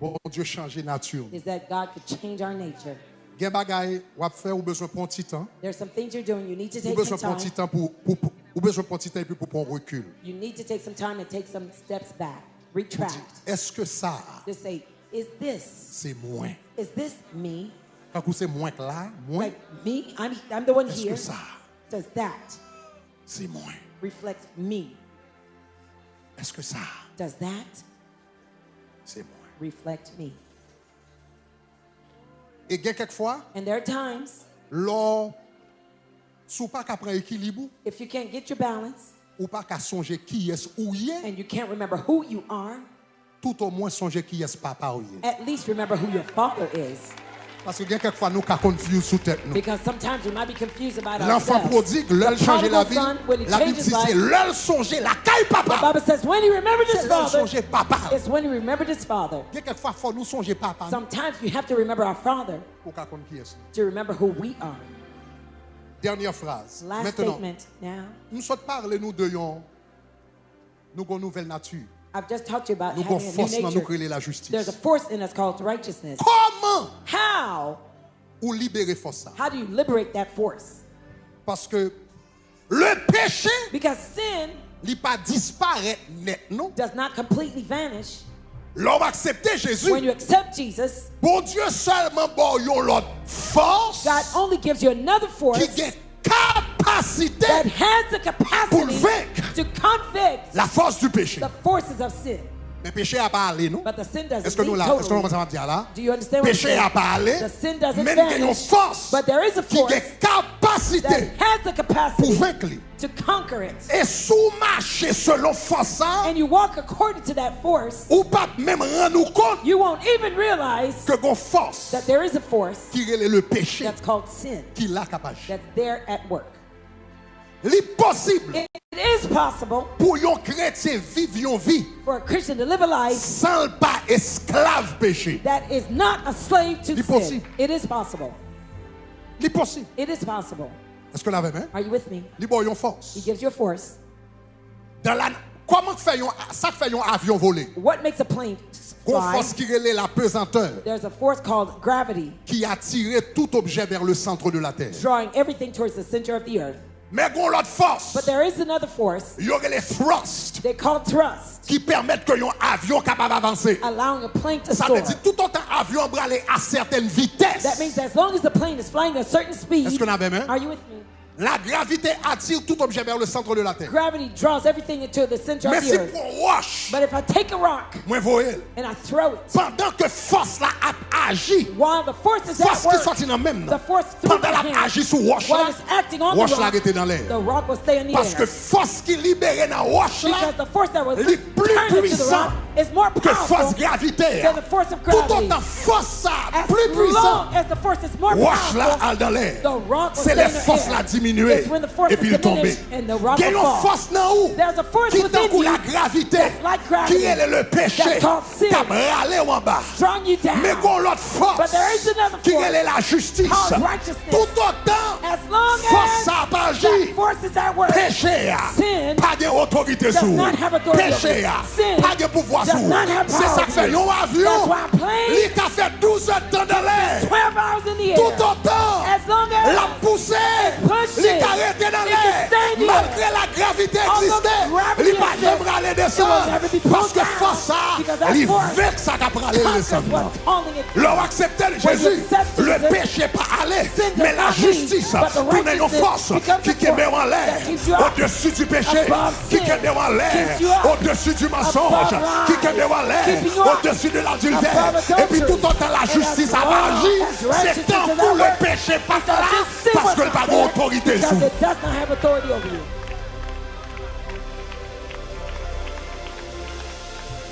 Bon Dieu changer nature. is that God could change our nature. Gen bagay wap faire ou besoin prendre petit temps. There's some things you're doing. You need to Ou take besoin some prendre petit time. temps pour ou besoin prendre petit temps et puis pour prendre recul. You need to take some time and take some steps back. Retract. Est-ce que ça Just say, is this me? Quand c'est moins que là, moins. Like me? I'm the one Est-ce here. que ça Does that c'est moins? reflect me? Est-ce que ça Does that c'est moins? reflect me? Et gen quelquefois, And there are times, lors sou pas qu'à prendre équilibre if you can't get your balance ou pas qu'à songer qui est ou y est, and you can't remember who you are, tout au moins songer qui est papa ou y est. at least remember who your father is. Parce que gen quelquefois nous ka confuse sous tête nous. Because sometimes we might be confused about L'enfant ourselves. prodigue, l'elle The changer la prodigal vie. son, when he La Bible changes dit c'est life, l'elle songer la caille the papa. Bible says when he remembered his C'est l'elle father, songer papa. it's when he remembered his father. Gen quelquefois faut nous songer papa Sometimes you have to remember our father pour ka connaître qui est. to remember who we are. Dernière phrase. Last Maintenant, statement now. nous sommes parler nous de yon nous avons une nouvelle nature. I've just talked to you about Nous having avons a force new dans nous nature. créer la justice. There's a force in us called righteousness. Comment How? ou libérer force ça? How do you liberate that force? Parce que le péché Because sin il pas disparaître net non. does not completely vanish. L'homme accepter Jésus. When you accept Jesus, Bon Dieu seulement bon yon l'autre force God only gives you another force qui a capacité that has the pour capacity vaincre to convict la force du péché. the forces of sin. Mais péché a pas allé non? But the sin doesn't Est-ce que nous leave là, est-ce que nous totally. commençons à dire là? Do you understand what I'm Péché a saying? pas allé. The sin doesn't Même qu'il y a une vanish, force but there is a qui force a capacité that has the pour capacity vaincre lui. to conquer it. Et sous marcher selon force ça, And you walk according to that force, ou pas même rendre nous compte you won't even realize que gon force that there is a force qui relève le péché that's called sin qui l'a capable. that's there at work. L'impossible It is possible pour un chrétien vivre une vie for a Christian to live a life sans pas esclave péché. that is not a slave to sin. L'impossible. It is possible. L'impossible. It is possible. Est-ce que l'avez même? Are you with me? Libre une force. He gives you a force. Dans la comment fait ça fait un avion voler? What makes a plane Une fly? force qui relève la pesanteur There's a force called gravity, qui attire tout objet vers le centre de la terre. drawing everything towards the center of the earth. Mais gon l'autre force, But there is another force il y aurait les thrust they call thrust, qui permettent que un avion capable d'avancer. allowing a plane to Ça soar. veut dire tout autant avion va aller à certaines vitesses. That means as long as the plane is flying at a certain speed, Est-ce qu'on avait même? are you with me? La gravité attire tout objet vers le centre de la terre. Gravity draws everything into the center Mais of the si earth. pour roche, But if I take a rock moi voyez, and I throw it, pendant que force là a agi, while the force is force at qui work, sortit dans même the force through pendant my la hand, agi sur roche while là, it's acting on roche the là rock, arrêté dans the l'air. rock will stay in the Parce que air. force qui libérait dans roche là, Because the force that was les plus turned into the puissant rock is more que force powerful gravitaire. than the force of Tout gravity. autant force ça As plus puissant, long as the force is more roche là powerful, dans l'air. the rock will C'est stay les in the forces air. là diminuent. diminué It's when the force et puis is il tombe. diminished and the rock Il y a will une fall. force dans où There's a force qui within est you la gravité that's like gravity, qui est le péché that's called sin, qui a râlé en bas. strung you down. Mais qu'on l'autre But force there is another qui force est la justice. called righteousness. Tout autant As long force as ça pas that agir. force is at work, Péché sin pas d'autorité does sur. not have authority over Péché you. Sin pas de pouvoir does sur. not have C'est power ça que fait over you. un avion. That's why a plane Il t'a fait 12 heures de temps dans l'air. 12 hours in the air. Tout autant As long as la poussée, pushes, il t'a arrêté dans it can l'air. stay there. Malgré la gravité existait, gravity il va exists, jamais aller it will descendre. never be pulled Parce que down. force ça, Because that il force veut que ça capable aller conquers descendre. what's holding it down. L'on acceptait When you Jésus, accept le Jesus, péché pas aller, sin mais does la not justice, leave, but the tourne nos righteousness forces becomes qui the te met force en l'air, that keeps you up au-dessus du péché, above qui sin, te met en l'air, keeps you up au-dessus du mensonge, above lies, qui te met en l'air, keeping you up au-dessus de l'adultère. above Et puis tout adultery. autant la And justice as a long agi, as c'est righteousness tant is pour at le work, péché pas là, sin parce que was le pas not there, d'autorité because sur. it does not have authority over you.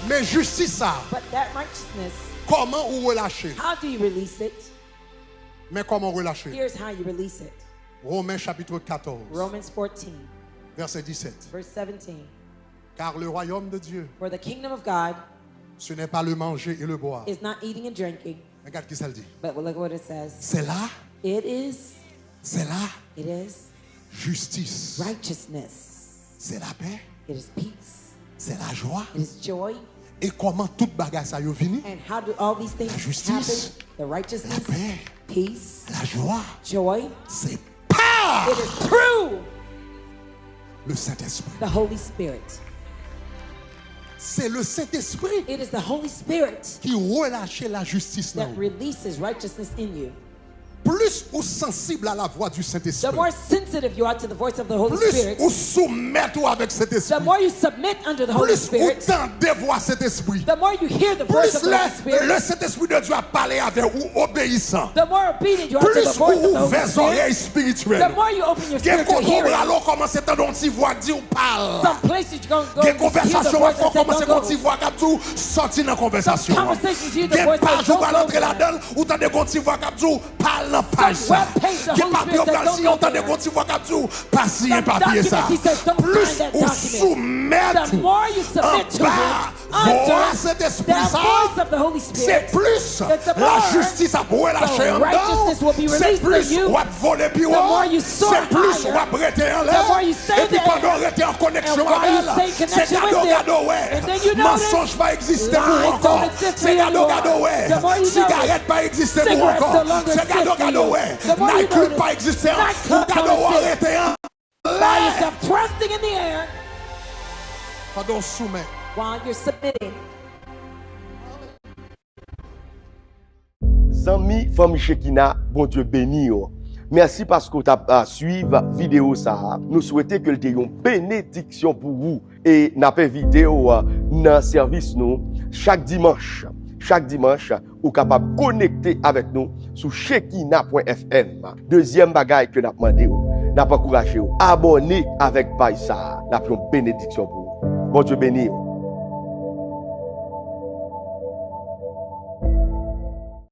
Mais justice ça, But that righteousness, comment ou relâcher? how do you release it? Mais comment relâcher? Here's how you release it. Romains chapitre 14, Romans 14, verset 17. verse 17. Car le royaume de Dieu, For the kingdom of God ce n'est pas le manger et le boire. is not eating and drinking, Regarde qui ça le dit. but look what it says. C'est là, It is justice. righteousness. C'est la paix, It is peace. c'est la joie. It is joy. Et comment toute bagage ça y est venu? And how do all these things La justice, happen? The righteousness, la paix, peace, la joie, joy. c'est pas It is through le Saint-Esprit. the Holy Spirit. C'est le Saint-Esprit It is the Holy Spirit qui relâche la justice là. that releases righteousness in you. Plus ou sensible à la voix du The Saint-Esprit, more sensitive you are to the voice of the Holy plus Spirit, ou soumettre avec cet the esprit, more you submit under the Holy plus ou Spirit, tendez voir cet esprit, the more you hear the voice plus of the Holy Spirit, le Saint-Esprit de Dieu a parlé avec ou obéissant, the more obedient you are to plus the voice of the ou Holy ouvert Spirit, oreilles the spirituelles. more you open your Gen spiritual hearing. alors commencer à entendre une voix dire ou parle. Some places you're going to go Gen and hear the conversation voice on and say, commencer don't à une go. voix qui dit sortir dans la conversation. Some conversations you hear the Gen voice page say, ou don't pas go rentrer there. là-dedans ou t'as des une voix qui dit parle dans page Some ça. web page, the Gen Holy papier Spirit says, au don't si go on t'a des there. une voix qui dit pas signer Some papier ça. documents, he says, don't Plus sign that ou document. soumettre The more you submit to bas him, voix under cet the esprit ça. voice of the Holy C'est Spirit, plus it's the la more justice à boire la the chair en righteousness will be dedans. C'est released to plus you. ou à voler plus The more haut. you soar C'est plus higher. ou à bretter en The more l'air. you stay Et puis there. pendant rester en connexion And while avec you elle, stay in c'est connection cadeau with it, cadeau ouais. and then you notice Mensonge pas exister pour lies encore. don't exist C'est for you cadeau anymore. cadeau ouais. The more you Cigarette pas exister pour cigarettes encore. no longer C'est cadeau exist for cadeau you. ouais. The more you Nightclub notice pas exister. nightclub Cadeau don't exist. arrêté en Find l'air. yourself thrusting in the air Pendant soumet. while you're submitting. Zami, famille Shekina, bon Dieu béni. Merci parce que tu as suivi la vidéo ça. Nous souhaitons que tu aies une bénédiction pour vous. Et nous avons vidéo dans le service nous chaque dimanche. Chaque dimanche, vous êtes capable de connecter avec nous sur shekina.fm. Deuxième bagay que nous avons demandé, nous avons encouragé, abonnez avec Poukisa. Nous avons une bénédiction pour vous. Bon Dieu béni.